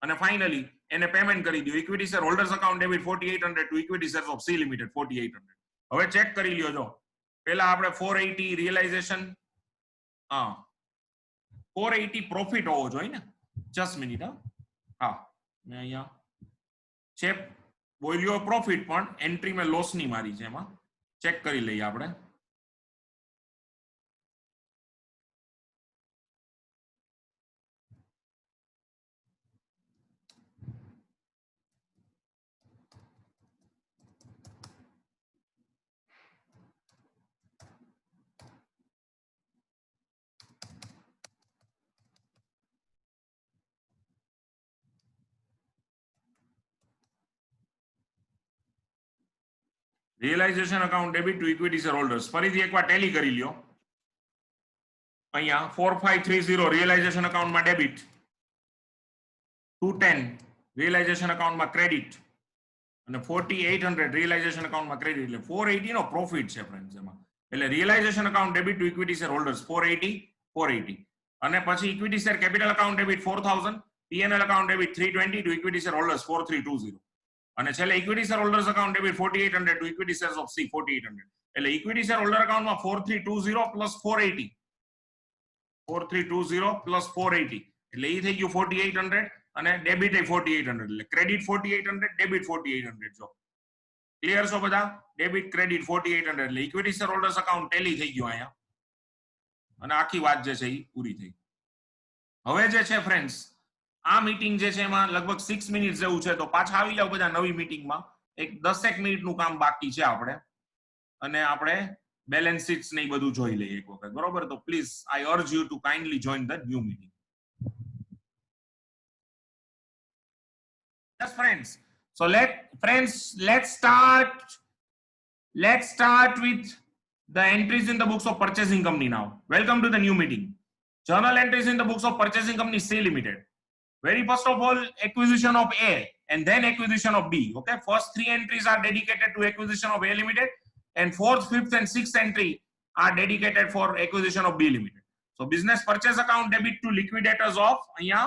અને ફાઇનલી એને પેમેન્ટ કરી દો. Equity share holders account debit 4800 to equity shares of C limited 4800. હવે ચેક કરી લ્યો. જો પેલા આપણે 480 રિયલાઇઝેશન, હા 480 પ્રોફિટ હોવો જોઈએ ને. જસ્ટ મિનિટ, હા મેં અહીંયા છે બોલ્યો પ્રોફિટ, પણ એન્ટ્રી મેં લોસ ની મારી છે. એમાં ચેક કરી લઈએ આપણે. Realisation account debit to equity share holders. ફરીથી એકવાર ટેલી કરી લ્યો. અહીંયા 4530 રિયલાઇઝેશન અકાઉન્ટમાં ડેબિટ, 210 રિયલાઇઝેશન અકાઉન્ટમાં ક્રેડિટ અને 4800 રિયલાઇઝેશન અકાઉન્ટમાં ક્રેડિટ. એટલે 480 નો પ્રોફિટ છે ફ્રેન્ડ્સ એમાં. એટલે realisation account debit to equity share holders 480 અને પછી equity share capital account debit 4000, PNL account debit 320 to equity share holders 4320 અને છેલ્લે equity share holders account debit 4800 to equity shares of C 4800. એટલે ઇક્વિટી શેર હોલ્ડર અકાઉન્ટમાં 4320 પ્લસ 480, 4320 પ્લસ 480 એટલે એ થઈ ગયું 4800 અને ડેબિટ એ 4800. એટલે ક્રેડિટ 4800, ડેબિટ 4800. જો ક્લિયર છો બધા? ડેબિટ ક્રેડિટ 4800 એટલે equity share holders account Tally થઈ ગયું અહીંયા અને આખી વાત જે છે એ પૂરી થઈ. હવે જે છે ફ્રેન્ડ્સ, આ મીટિંગ જે છે એમાં લગભગ 6 મિનિટ જેવું છે, તો પાછા આવી જાવ બધા નવી મીટિંગમાં. એક 10 મિનિટનું કામ બાકી છે આપણે, અને આપણે બેલેન્સ શીટ્સ ને બધું જોઈ લઈએ એક વખત, બરોબર? તો please I urge you to kindly join the new meeting. Yes friends, so let's start with the entries in the books of purchasing company now. Welcome to the new meeting. Journal entries in the books of purchasing company C Limited. Very first of all, acquisition of A and then acquisition of B. Okay, first 3 entries are dedicated to acquisition of A Limited, and 4th, 5th and 6th entry are dedicated for acquisition of B Limited. So business purchase account debit to liquidators of અહીંયા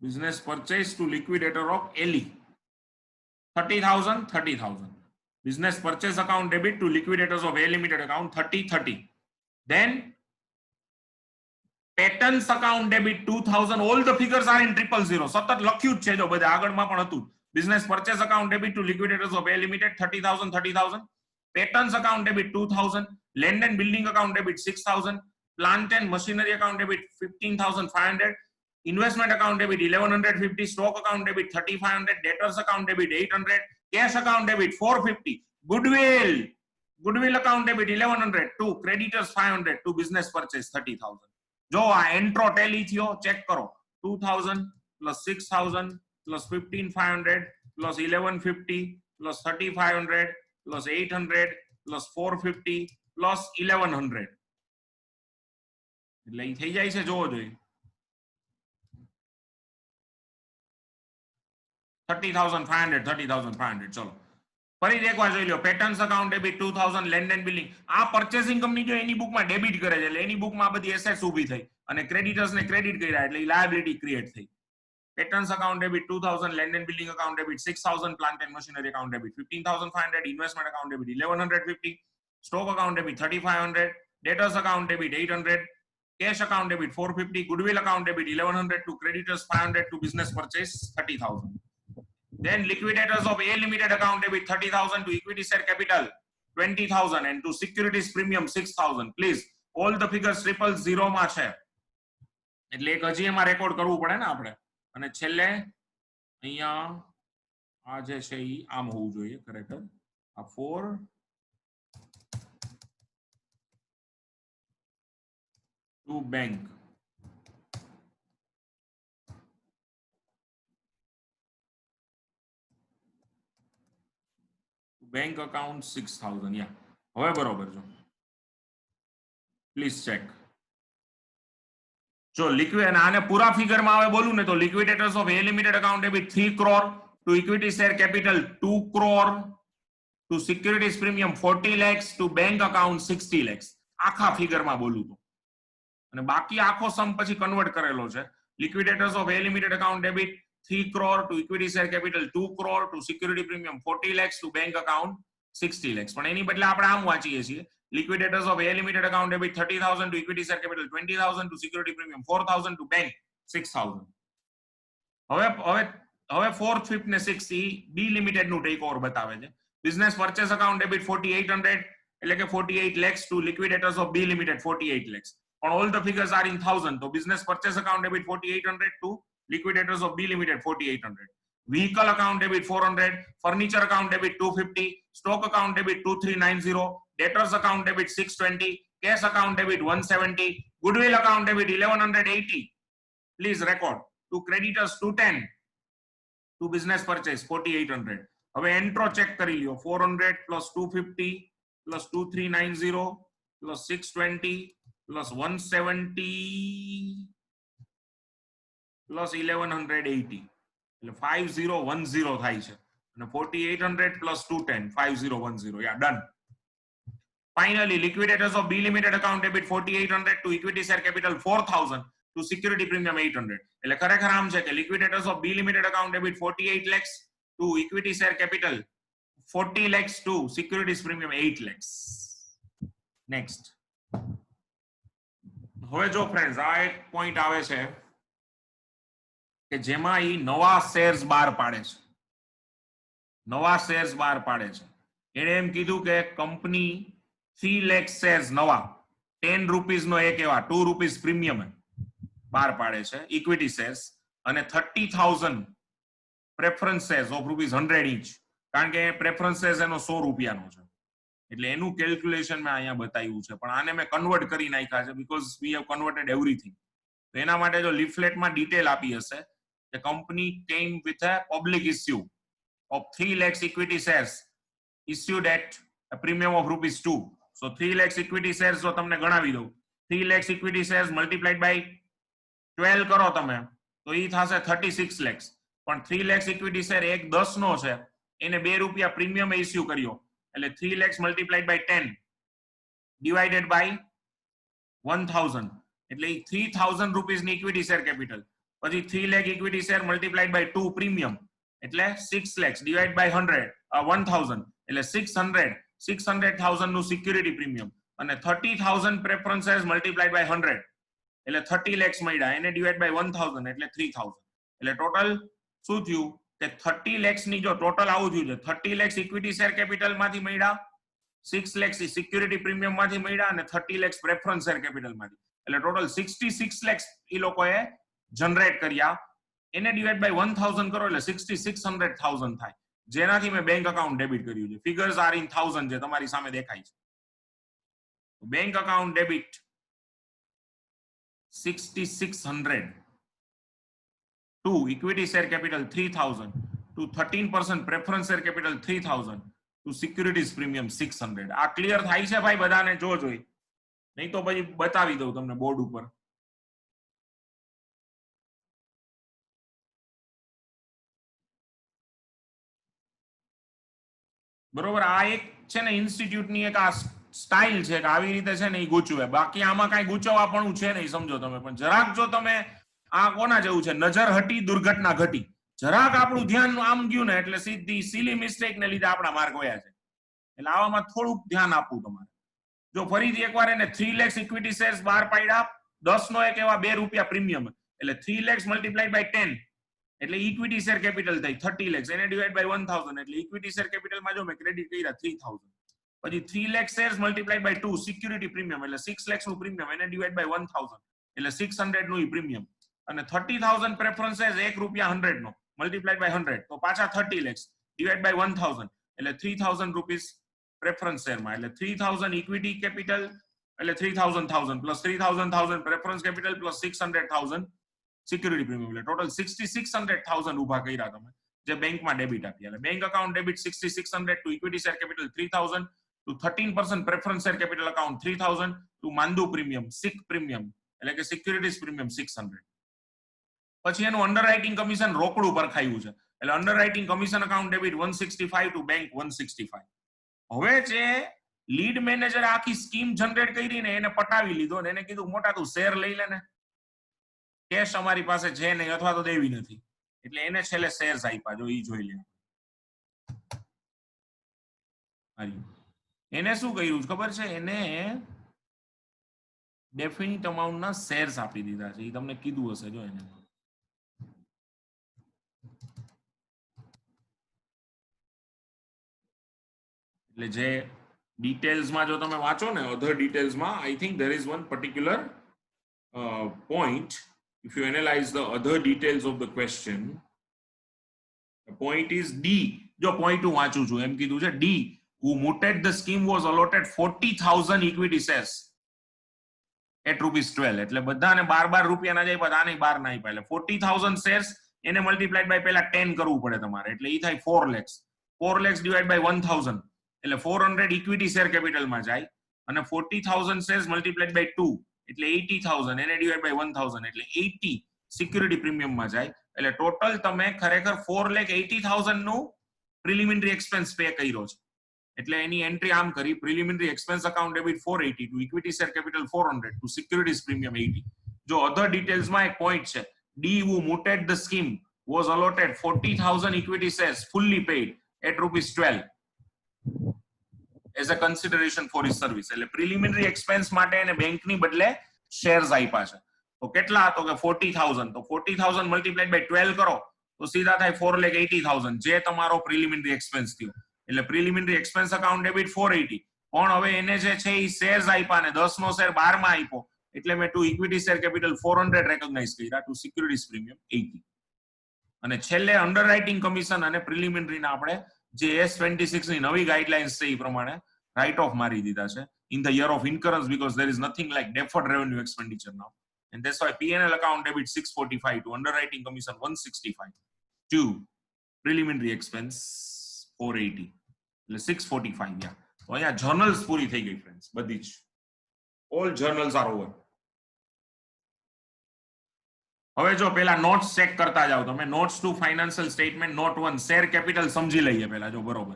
business purchase to liquidator of LE 30,000. Business purchase account debit to liquidators of A Limited account 30. Then patents account debit 2000. All the figures are in 000. સતત લખ્યું જ છે જો બધા આગળમાં પણ હતું. Business purchase account debit to liquidators of A Limited 30,000. Patents account debit 2000. Land and building account debit 6000. Plant and machinery account debit 15,500. Investment account debit 1150. Stock account debit 3500. Debtors account debit 800. Cash account debit 450. Goodwill account debit 1100. To creditors 500. To business purchase 30,000. જો આ એન્ટ્રો ટેલી થયો, ચેક કરો. 2000 plus 6000 plus 15500 plus 1150 plus 3500 plus 800 plus 450 plus 1100. એટલે ઈ થઈ જાય છે, જોવો જોઈએ. 30,500. ચલો ફરીથી એકવાર જોઈ લો. Patents account debit 2000. Land and building. આ પર્ચેસિંગ કંપની જો એની બુકમાં ડેબિટ કરે છે, એટલે એની બુકમાં આ બધી એસેટ્સ ઊભી થઈ અને ક્રેડિટર્સ ને ક્રેડિટ કર્યા, એટલે લાયબિલિટી ક્રિએટ થઈ. Patents account debit 2000. Land and building account debit 6000. Plant and machinery account debit 15,500. Investment account debit 1150. Stock account debit 3500. Debtors account debit 800. Cash account debit 450. Goodwill account debit 1100. To creditors 500. To business purchase 30,000. Then liquidators of A Limited account debit 30,000. To equity share capital 20,000 and to securities premium 6,000. Please, all the figures 000 માં છે, એટલે એક હજી એમાં રેકોર્ડ કરવું પડે ને આપણે. અને છેલ્લે અહીંયા આ જે છે ઈ આમ હોવું જોઈએ ખરેખર. આ 4 to bank. Bank account 6000. યા હવે બરોબર જો. Please check. જો લિક્વિડ આને પૂરા ફિગરમાં આવે બોલું ને, તો liquidators of A Limited account debit 3 crore. To equity share capital 2 crore. to securities premium 40 lakhs to bank account 60 lakhs. આખા ફિગરમાં બોલું તો અને બાકી આખો સમ પછી કન્વર્ટ કરેલો છે. Liquidators of A limited account debit 3 crore to equity share capital 2 crore to security premium 40 lakhs to bank account 60 lakhs. પણ એની બદલે આપણે આમ વાંચીએ છીએ liquidators of A limited account debit 30,000 to equity share capital 20,000 to security premium 4,000 to bank 6,000. હવે fourth, fifth ને sixth B limited નું ટેક ઓવર બતાવે છે. Business purchase account debit 4,800 એટલે કે 48 lakhs to liquidators of B limited 48 lakhs. પણ all the figures are in thousand. So business purchase account debit 4,800 to liquidators of B limited 4,800. Vehicle account debit 400, furniture account debit 250, stock account debit 2,390, debtors account debit 620, cash account debit 170, goodwill account debit 1,180. Please record. To creditors 210, to business purchase 4,800. હવે એન્ટ્રો ચેક કરી લ્યો 400 plus 250 plus 2,390 plus 620 plus 170 plus 1,180 એટલે 5010 થાય છે અને 4,800 plus 210 5010. Yeah, done. Finally, liquidators of B limited account debit 4,800 to equity share capital 4,000 to security premium 800. એટલે ખરેખર આમ છે કે liquidators of B limited account debit 48 lakhs to equity share capital 40 lakhs to securities premium 8 lakhs. Next. હવે જો ફ્રેન્ડ્સ આ એક પોઈન્ટ આવે છે કે જેમાં ઈ નવા શેર્સ બહાર પાડે છે. નવા શેર્સ બહાર પાડે છે. એણે એમ કીધું કે કંપની 3 લાખ શેર્સ નવા 10 રૂપીસ નો એક એવા 2 રૂપીસ પ્રીમિયમ બહાર પાડે છે ઇક્વિટી શેર્સ અને 30,000 પ્રેફરન્સ શેર્સ ઓફ ₹100 each. કારણ કે પ્રેફરન્સ શેર્સ એનો 100 રૂપિયાનો છે એટલે એનું કેલ્ક્યુલેશન મેં અહીંયા બતાવ્યું છે પણ આને મેં કન્વર્ટ કરી નાખ્યા છે because we have converted everything. તો એના માટે જો લીફલેટમાં ડિટેલ આપી હશે કે કંપની કેમ with a public issue of 3 lakhs equity shares issued at a premium of ₹2. So 3 lakhs equity shares જો તમને ગણાવી દઉં 3 lakhs equity shares multiplied by 12 કરો તમે તો ઈ થશે 36 lakhs. પણ 3 lakhs equity share એક 10 નો છે એને ₹2 પ્રીમિયમ ઇસ્યુ કર્યો એટલે 3 lakhs multiplied by 10 divided by 1,000 એટલે 3,000 રૂપીસ ની ઇક્વિટી શેર કેપિટલ. પછી 3 lakh equity share multiplied by 2 premium એટલે 6 lakhs divided by 1,000 એટલે 600,000 નું સિક્યુરિટી પ્રીમિયમ અને 30,000 પ્રેફરન્સ શેર્સ multiplied by 100 એટલે 30 lakhs મળ્યા એને divided by 1,000 એટલે 3,000 એટલે ટોટલ શું થયું કે 30 lakhs ની જો ટોટલ આવું થયું છે 30 lakhs ઇક્વિટી શેર કેપિટલ માંથી મળ્યા 6 lakhs સિક્યુરિટી પ્રીમિયમ માંથી મળ્યા અને 30 lakhs પ્રેફરન્સ શેર કેપિટલ માંથી એટલે ટોટલ 66 lakhs ઈ લોકોએ જનરેટ કર્યા એને ડિવાઇડ બાય 1,000 કરો એટલે 66,100,000 થાય જેનાથી મેં બેંક અકાઉન્ટ ડેબિટ કર્યું છે. ફિગર્સ આર ઇન 1000 જે તમારી સામે દેખાય છે. Bank account debit 6600 to equity share capital 3,000 to 13% preference share capital 3,000 to securities premium 600. આ ક્લિયર થાય છે ભાઈ બધાને? જો જોઈ નહીં તો પછી બતાવી દઉં તમને બોર્ડ ઉપર. બરોબર આ એક છે ને ઇન્સ્ટિટ્યૂટની એક આ સ્ટાઇલ છે કે આવી રીતે છે ને એ ગૂંચવે. બાકી આમાં કાંઈ ગૂંચવાપણું છે નહીં સમજો તમે. પણ જરાક જો તમે આ કોના જેવું છે નજર હટી દુર્ઘટના ઘટી જરાક આપણું ધ્યાન આમ ગયું ને એટલે સીધી સિલી મિસ્ટેક ને લીધે આપણા માર્ક વયા છે. એટલે આવામાં થોડુંક ધ્યાન આપવું તમારે. જો ફરીથી એકવાર એને 3 lakhs ઇક્વિટી શેર્સ બહાર પાડ્યા 10 નો એક એવા ₹2 પ્રીમિયમ એટલે 3 lakhs multiplied by 10 એટલે ઇક્વિટી શેર કેપિટલ થઈ 30 lakhs એને ડિવાઇડ બાય 1,000 એટલે ઇક્વિટી શેર કેપિટલમાં જો મેં ક્રેડિટ કર્યા 3,000. પછી 3 lakh shares multiplied by 2 security premium એટલે 6 lakhs નું પ્રીમિયમ એને ડિવાઇડ બાય 1,000 એટલે 600 નું પ્રીમિયમ અને 30,000 પ્રેફરન્સ શેર્સ ₹1 નો મલ્ટીપ્લાઈડ બાય 100 તો પાછા 30 lakhs ડિવાઇડ બાય 1,000 એટલે 3,000 રૂપીસ પ્રેફરન્સ શેરમાં એટલે 3,000 ઇક્વિટી કેપિટલ એટલે 3,000 plus 3,000 preference capital plus 600,000 security premium એટલે ટોટલ 66,100,000 ઉભા કર્યા તમે જે બેંકમાં ડેબિટ આપી. એટલે bank account debit 66,100 to equity share capital 3,000 to 13% preference share capital account 3,000 to માંદુ પ્રીમિયમ સિક પ્રીમિયમ એટલે કે સિક્યુરિટીઝ પ્રીમિયમ 600. પછી એનું અંડરરાઇટિંગ કમિશન રોકડું પરખાયું છે એટલે underwriting commission account debit 165 to bank 165 હવે જે લીડ મેનેજર આખી સ્કીમ જનરેટ કરી ને એને પટાવી લીધો ને એને કીધું મોટા તું શેર લઈ લે ને, કેશ અમારી પાસે છે નહીં અથવા તો દેવી નથી, એટલે એને છેલ્લે શેર્સ આપ્યા. જો ઈ જોઈ લે. એને શું કર્યું ખબર છે? એને ડેફિનિટ અમાઉન્ટના શેર્સ આપી દીધા છે. એ તમને કીધું હશે. જો એને એટલે જે ડિટેલ્સમાં જો તમે વાંચો ને અધર ડિટેલ્સમાં, I think there is one particular point. If you analyze the other details of the question, the point is D. જો point હું વાંચું છું એમ કીધું છે D who mooted the scheme was allotted 40,000 equity shares at ₹12. એટલે બધાને 12 રૂપિયાના જાય, બધાને 12 ના આપ્યા. એટલે 40,000 શેર્સ એને મલ્ટીપ્લાઈડ બાય પેલા 10 કરવું પડે તમારે, એટલે ઈ થાય 4 lakhs. 4 lakhs ડિવાઈડ બાય 1000 એટલે 400 ઇક્વિટી શેર કેપિટલમાં જાય, અને 40,000 શેર્સ મલ્ટીપ્લાઈડ બાય 2 એટલે 80,000 એને ડિવાઈડ બાય 1000 એટલે 80 સિક્યુરિટી પ્રીમિયમમાં જાય. એટલે ટોટલ તમે ખરેખર 4,80,000 નું પ્રિલિમિનરી એક્સપેન્સ પે કર્યો છે. એટલે એની એન્ટ્રી આમ કરી, preliminary expense account debit 480 to equity share capital 400 to securities premium 80. જો અધર ડિટેલ્સમાં એક પોઈન્ટ છે, D who mooted the scheme was allotted 40,000 equity shares fully paid at ₹12 as a consideration for his service. એટલે પ્રિલિમિનરી એક્સપેન્સ માટે એને બેંકની બદલે શેર્સ આપ્યા છે. તો કેટલા હતો કે 40,000, તો 40,000 મલ્ટીપ્લાઈડ બાય 12 કરો તો સીધા થાય 4,80,000, જે તમારો પ્રિલિમિનરી એક્સપેન્સ થયો. એટલે પ્રિલિમિનરી એક્સપેન્સ અકાઉન્ટ ડેબિટ 480, પણ હવે એને જે છે એ શેર્સ આપ્યા ને 10 નો શેર 12 માં આપ્યો, એટલે મેં two equity share capital 400 recognise કર્યા, ટુ સિક્યુરિટીઝ પ્રીમિયમ 80. અને છેલ્લે અંડરરાઇટિંગ કમિશન અને પ્રિલિમિનરીના આપણે જે S26 ની નવી ગાઈડલાઇન્સ છે એ પ્રમાણે રાઇટ ઓફ મારી દીધા છે in the year of incurrence, because there is nothing like deferred revenue expenditure now, and that's why P&L account debit 645 to underwriting commission 165 to preliminary expense 480 એટલે 645. યા તો અહીંયા જર્નલ્સ પૂરી થઈ ગઈ ફ્રેન્ડ્સ, બધી જ ઓલ જર્નલ્સ આર ઓવર. હવે જો પેલા નોટ્સ ચેક કરતા જાઓ તમે. Notes to financial statement note 1 share capital સમજી લઈએ પેલા. જો બરોબર,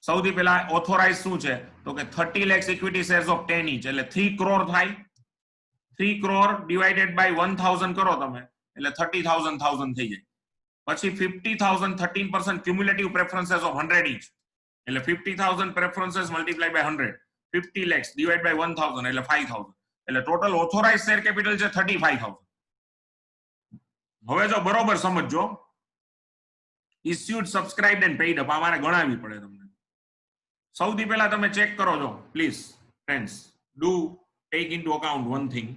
સૌથી પેલા ઓથોરાઇઝ શું છે તો કે 30 lakhs equity shares of 10 each એટલે 3 crore થાય. 3 crore ડિવાઇડેડ બાય 1000 કરો તમે એટલે 30,000 થઈ જાય. પછી 50,000 13% ક્યુમ્યુલેટિવ પ્રેફરન્સીસ ઓફ 100 each એટલે 50,000 preferences multiply by 100, 50 lakhs divide by 1000 એટલે 5,000. એટલે ટોટલ ઓથોરાઇઝ શેર કેપિટલ છે 35,000. હવે જો બરોબર સમજો, ઇસ્યુડ, સબસ્ક્રાઇબ્ડ એન્ડ પેઇડ અપ અમારે ગણાવી પડે તમને. સૌથી પહેલા તમે ચેક કરો છો please friends, do tech into account one thing.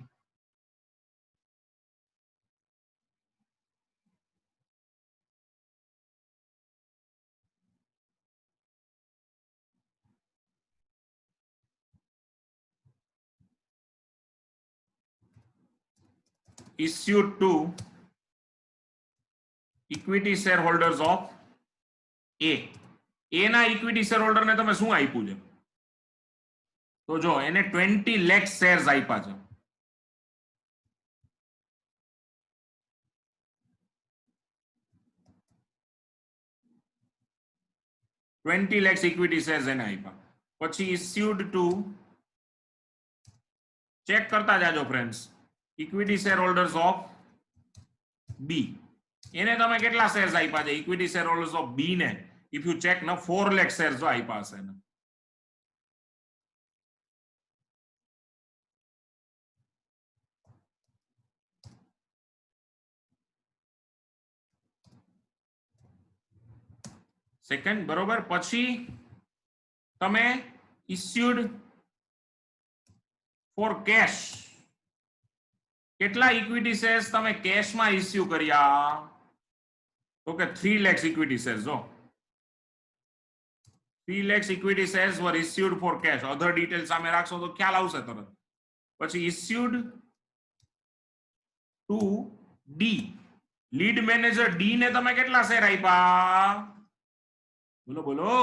issued to equity shareholders of A. ના ઇક્વિટી શેર હોલ્ડર ને તમે શું આપ્યું છે? તો જો એને 20 લાખ શેર્સ આપ્યા છે. $20 lakhs ઇક્વિટી શેર્સ એને આપ્યા. પછી issued to, ચેક કરતા જાજો friends, equity share holders of B. એને તમે કેટલા શેર્સ આપ્યા છે? Equity share holders of B ને ઇફ યુ ચેક ના 4 લાખ શેર્સ જો આપ્યા હશે ને. સેકન્ડ બરોબર. પછી તમે ઇસ્યુડ ફોર કેશ, કેટલા ઇક્વિટી શેર્સ તમે કેશમાં ઇસ્યુ કર્યા? તો કે 3 lakhs ઇક્વિટી શેર્સ. જો 3 lakhs equity shares were issued for cash. Other detail સામે રાખશો તો ખ્યાલ આવશે તરત. પછી issued to D, lead manager D ને તમે કેટલા શેર આપ્યા? બોલો બોલો,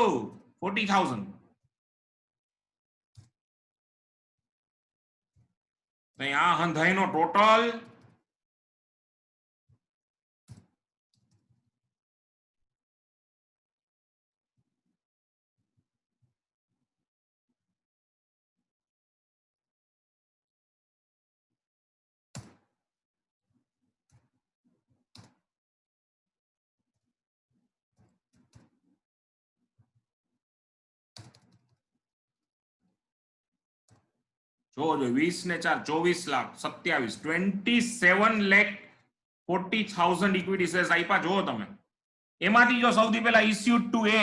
40,000. આ હંધાઈનો ટોટલ જો 20 ને 4 24 લાખ 27 27,40,000 ઇક્વિટી શેર્સ આપ્યા જો તમે એમાંથી જો સૌથી પહેલા issued to A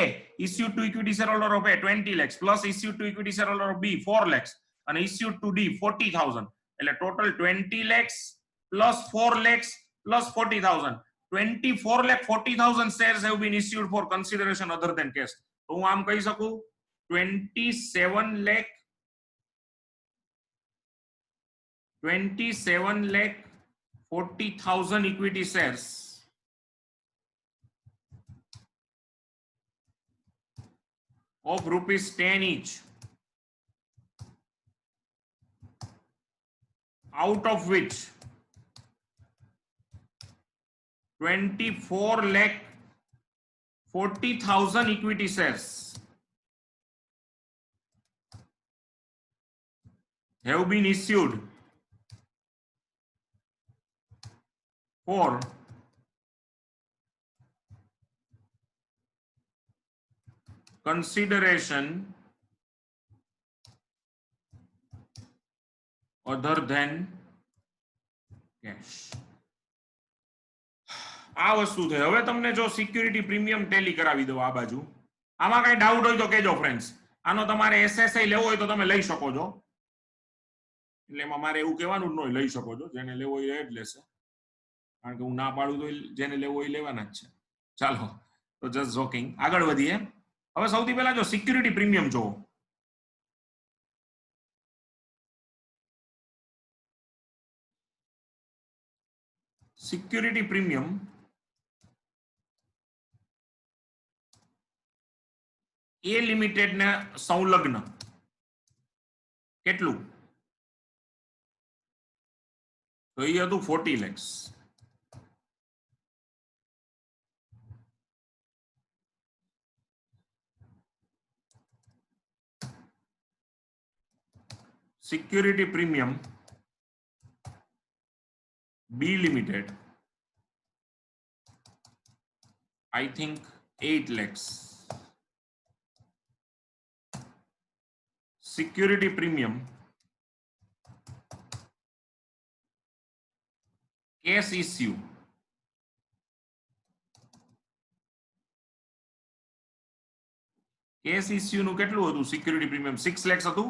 issued to equity shareholder of A 20 lakhs plus issued to equity shareholder of B 4 lakhs અને ઇસ્યુડ ટુ ડી 40,000 એટલે total 20 lakhs plus 4 lakhs plus 40,000 24,40,000 shares have been issued for consideration other than cash તો હું આમ કહી શકું 27,40,000 equity shares of rupees 10 each, out of which 24,40,000 equity shares have been issued for consideration other than cash. આ વસ્તુ છે હવે તમને જો સિક્યુરિટી પ્રીમિયમ ટેલી કરાવી દો આ બાજુ આમાં કઈ ડાઉટ હોય તો કહેજો ફ્રેન્ડ્સ આનો તમારે એસએસઆઈ લેવો હોય તો તમે લઈ શકો છો એટલે એમાં મારે એવું કહેવાનું જ ન હોય લઈ શકો છો જેને લેવો હોય એ જ લેશે કારણ કે હું ના પાડું તો જેને લેવો હોય લેવાના જ છે ચાલો તો જસ્ટ જોકિંગ આગળ વધીએ હવે સૌથી પહેલા જો સિક્યુરિટી પ્રીમિયમ જોવો સિક્યુરિટી પ્રીમિયમ એ લિમિટેડ ને સંલગ્ન કેટલું તો એ હતું 40 lakhs security premium B Limited I think 8 lakhs security premium cash issue case issue નું કેટલું હતું સિક્યુરિટી પ્રીમિયમ 6 lakhs હતું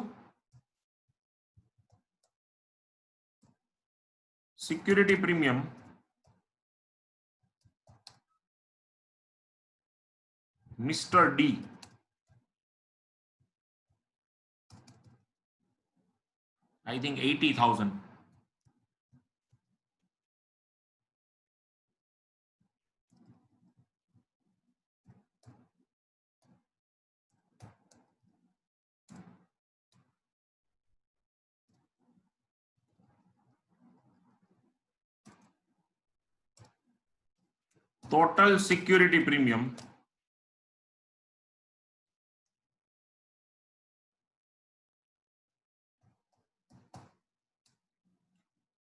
security premium mister D I think 80,000 total security premium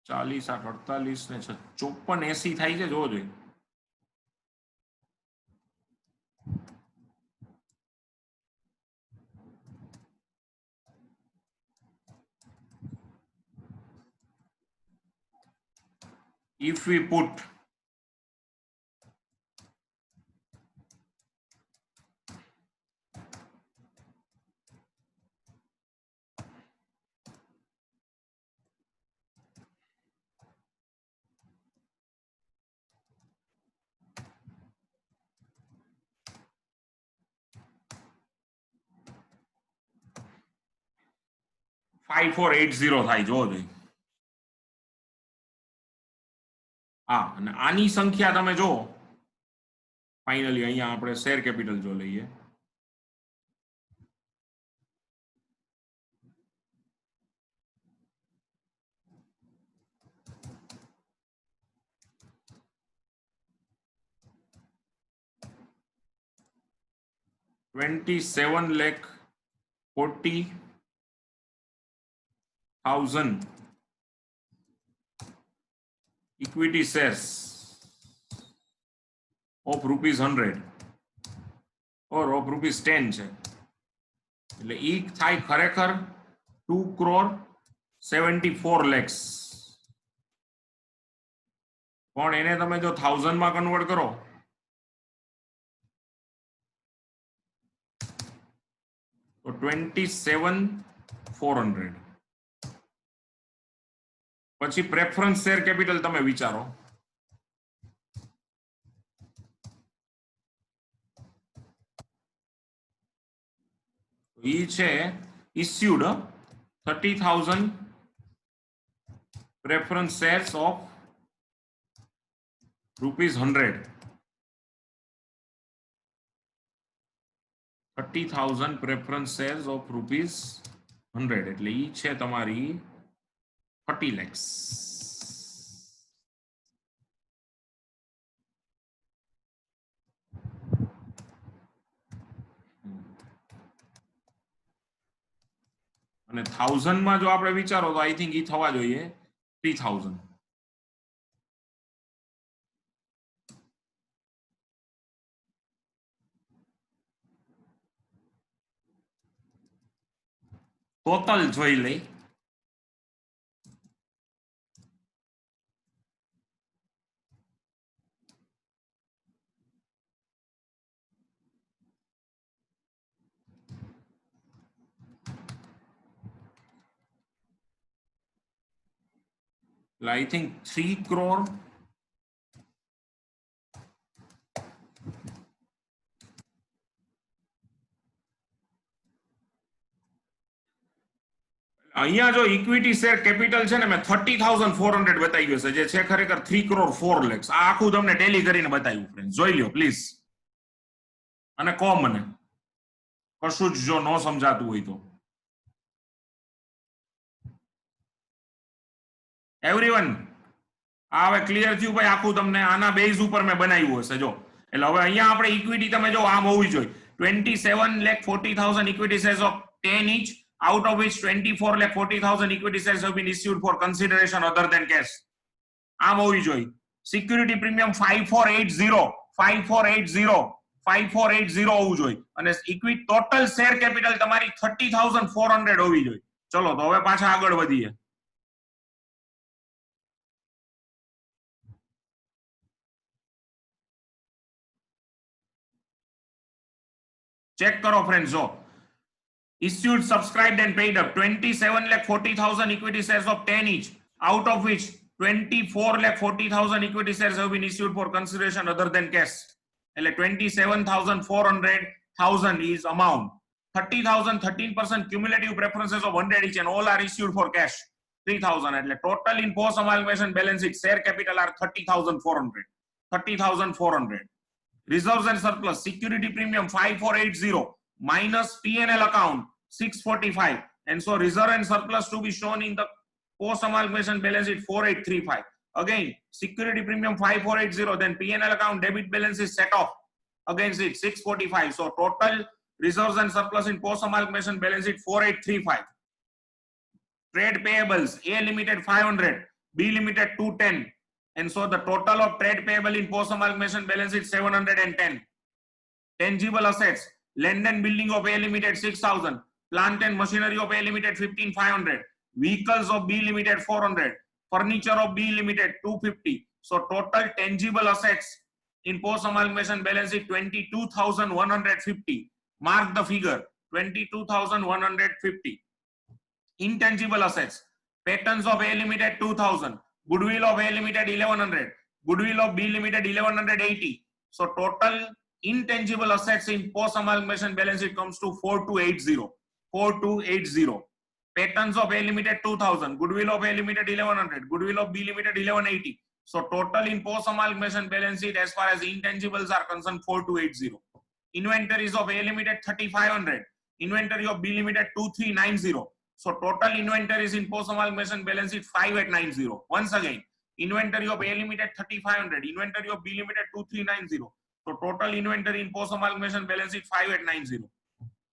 चालीस 48 ने 54 80 થાય છે જોવો જોઈએ if we put five four eight zero થાય જોવો જોઈએ હા અને આની સંખ્યા તમે જો ફાઇનલી અહીંયા આપણે શેર કેપિટલ જો લઈએ $27,40,000 equity shares of ₹100 or of ₹10 છે એટલે ઈ થાય ખરેખર 2 crore 74 lakhs. પણ એને તમે જો 1000 માં કન્વર્ટ કરો તો 27,400. પછી પ્રેફરન્સ શેર કેપિટલ તમે વિચારો. ઈ છે issued 30,000 preference shares of ₹100. 30,000 preference shares of ₹100 એટલે ઈ છે તમારી 30 lakhs. અને 1000 માં જો આપણે વિચારો તો આઈ થિંક ઈ થવા જોઈએ 3000. ટોટલ જોઈ લઈ. I think 3 crore. અહીંયા જો ઇક્વિટી શેર કેપિટલ છે ને મેં 30,400 બતાવ્યું છે જે છે ખરેખર 3 crore 4 lakhs. આ આખું તમને ટેલી કરીને બતાવ્યું ફ્રેન્ડ. જોઈ લ્યો પ્લીઝ અને કહો મને કશું જ જો ન સમજાતું હોય તો. એવરીવન આ હવે ક્લિયર થયું ભાઈ? આખું તમને આના બેઝ ઉપર મેં બનાવ્યું હશે જો. એટલે હવે અહીંયા આપણે ઇક્વિટી તમે જો આમ હોવી જોઈએ 27,40,000 equity shares of 10 each, out of which 24,40,000 equity shares have been issued for consideration other than cash. આમ હોવી જોઈએ. સિક્યુરિટી પ્રીમિયમ 5480 હોવું જોઈએ અને ઇક્વિટી ટોટલ શેર કેપિટલ તમારી 30,400 હોવી જોઈએ. ચલો તો હવે પાછા આગળ વધીએ. ચેક કરો ફ્રેન્ડ્સ જો. Issued, subscribed and paid up 27,40,000 equity shares of 10 each, out of which 24,40,000 equity shares have been issued for consideration other than cash. એટલે 27,400,000 is amount. 30,000 13% cumulative preferences of 100 each and all are issued for cash 3,000. એટલે total in post amalgamation balance sheet share capital are 30,400. 30,400. Reserves and surplus security premium 5480 minus P&L account 645, and so reserve and surplus to be shown in the post amalgamation balance sheet 4835. Again security premium 5480, then P&L account debit balance is set off against it 645. So total reserves and surplus in post amalgamation balance sheet 4835. Trade payables A limited 500, B limited 210, and so the total of trade payable in post amalgamation balance sheet 710. Tangible assets, land and building of A limited 6,000, plant and machinery of A limited 15,500, vehicles of B limited 400, furniture of B limited 250. So total tangible assets in post amalgamation balance sheet 22,150. Mark the figure 22,150. Intangible assets, patents of A limited 2,000, goodwill of A limited 1,100, goodwill of B limited 1,180. So total intangible assets in post amalgamation balance sheet comes to 4280. 4280. Patents of A limited 2,000, goodwill of A limited 1,100, goodwill of B limited 1,180. So total in post amalgamation balance sheet as far as intangibles are concerned 4280. Inventories of A limited 3,500, inventory of B limited 2,390. So total inventories in post amalgamation balance sheet 5,890. Once again, inventory of A limited 3,500, inventory of B limited 2,390. So total inventory in post amalgamation balance sheet 5,890.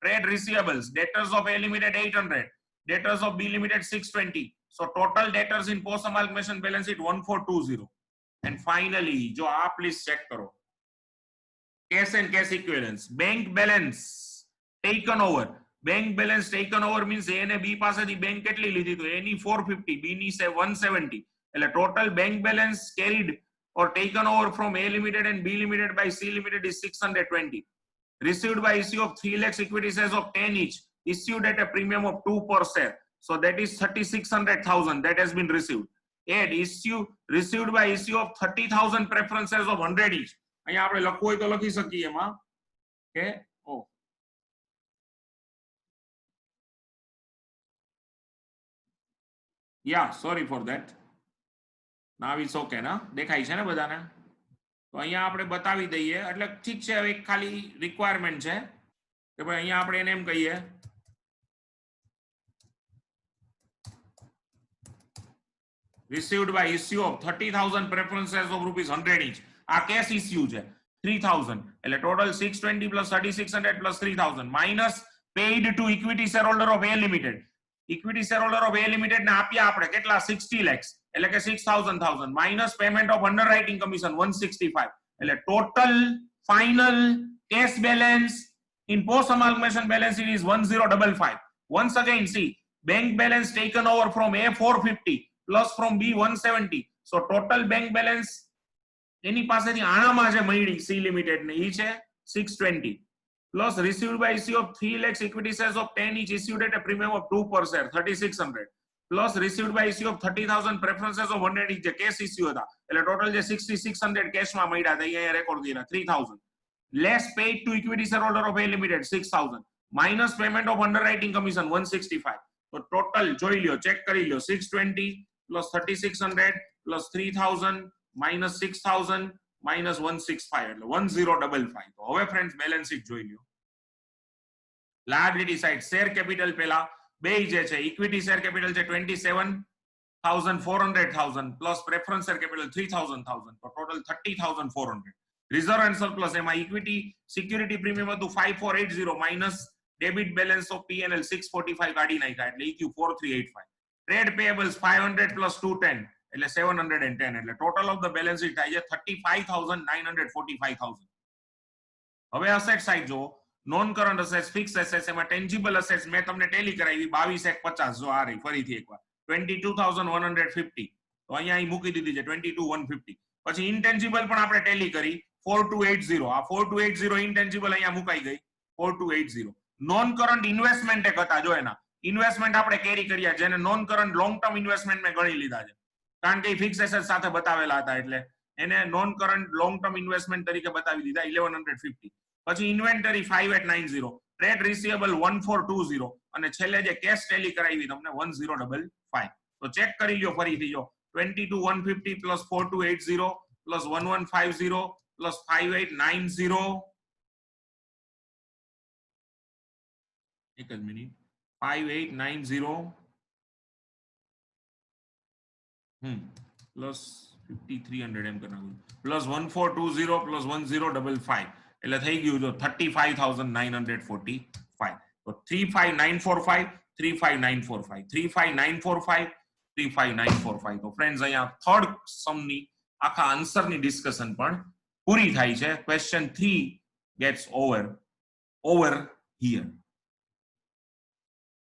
Trade receivables, debtors of A limited 800, debtors of B limited 620. So total debtors in post amalgamation balance sheet 1,420. And finally, jo aap please check karo. Cash and cash equivalents, bank balance taken over bank balance taken over means A ને બી પાસેથી બેંક કેટલી લીધી? તો એની 450, બી ની 170. એટલે total bank balance carried or taken over from A Limited and B Limited by C Limited is 620. Received by issue of 3 lakhs equity shares of 10 each, issued at a premium of 2 per share. So that is 3600,000 that has been received. And received by issue of 30,000 preference shares of 100 each. અહીંયા આપણે લખવું હોય તો લખી શકીએ એમાં કે yeah, sorry for that. Now it's okay ના દેખાય છે ને બધાને? તો અહીંયા આપણે બતાવી દઈએ એટલે ઠીક છે. હવે એક ખાલી રિક્વાયરમેન્ટ છે કે ભાઈ અહીંયા આપણે એને એમ કહીએ received by issue of 30,000 preference shares of rupees 100 each. આ કેશ ઇશ્યુ છે 3000 એટલે total 620 plus 3600 plus 3000 minus paid to equity shareholder of A Limited. Equity shareholder of A Limited ને આપ્યા આપણે કેટલા? 60 lakhs એટલે કે 6000 minus payment of underwriting commission 165. એટલે total final cash balance in post amalgamation balance sheet is 1055. Once again see bank balance taken over from A 450 plus from B 170. So total bank balance એની પાસેથી આણામાં જે મળી C Limited ને ઈ છે 620 plus received by issue of 3 lakhs equity shares of 10 each issued at a premium of 2 per share 3600 plus received by issue of 30,000 preferences of 100 each જે cash issue હતા એટલે ટોટલ જે 6600 cash માં મળ્યા હતા અહીંયા રેકોર્ડ કર્યા 3000 less paid to equity shareholder of A Limited 6000 minus payment of underwriting commission 165. તો ટોટલ જોઈ લ્યો ચેક કરી લ્યો 620 plus 3600 plus 3000 minus 6000 minus 165 એટલે 1055. તો હવે ફ્રેન્ડ્સ બેલેન્સ શીટ જોઈ લ્યો. લાયબિલિટી સાઇડ શેર કેપિટલ પેલા બે જે છે ઇક્વિટી શેર કેપિટલ છે 27,400,000 પ્લસ પ્રેફરન્સ શેર કેપિટલ 3,000 તો ટોટલ 30,400. રિઝર્વ એન્ડ સરપ્લસ એમાં ઇક્વિટી સિક્યુરિટી પ્રીમિયમ હતું 5480 minus debit balance of P&L 645 કાઢી નાખ્યા એટલે EQ 4385. ટ્રેડ પેયેબલ્સ 500 plus 210 એટલે 710 એટલે total of the balance sheet થાય છે 35,945,000. હવે અસેટ સાઇડ જો non current assets fix assets એમાં ટેન્જિબલ અસેટ્સ મેં તમને ટેલી કરાવી 22,150 જો આ રહી ફરીથી એકવાર 22,150 તો અહીંયા અહીં મૂકી દીધી છે 22,150. પછી ઇન્ટેન્જિબલ પણ આપણે ટેલી કરી 4,280 આ 4,280 ઇન્ટેન્જિબલ અહીંયા મુકાઈ ગઈ 4,280. નોન કરન્ટ ઇન્વેસ્ટમેન્ટ એક હતા જો એના ઇન્વેસ્ટમેન્ટ આપણે કેરી કર્યા જેને non current long term investment મેં ગણી લીધા છે કારણ કે ફિક્સ એસેટ સાથે બતાવેલા હતા એટલે એને non current long term investment તરીકે બતાવી દીધા 1150. પછી ઇન્વેન્ટરી 5890 ટ્રેડ રિસીવેબલ 1420 અને છેલ્લે જે કેશ ટેલી કરાવી તમને 1055. તો ચેક કરી લ્યો ફરીથી જો 22,150 plus 4,280 plus 1150 plus 5890 એક જ મિનિટ 5890 plus 5300 એમ કરવાનું plus 1420 plus 1055 એટલે થઈ ગયું જો 35,945. તો 35945 35945 35945 35945. તો ફ્રેન્ડ્સ અહીંયા થર્ડ સમની આખા આન્સરની ડિસ્કશન પણ પૂરી થાય છે. Question 3 gets over here.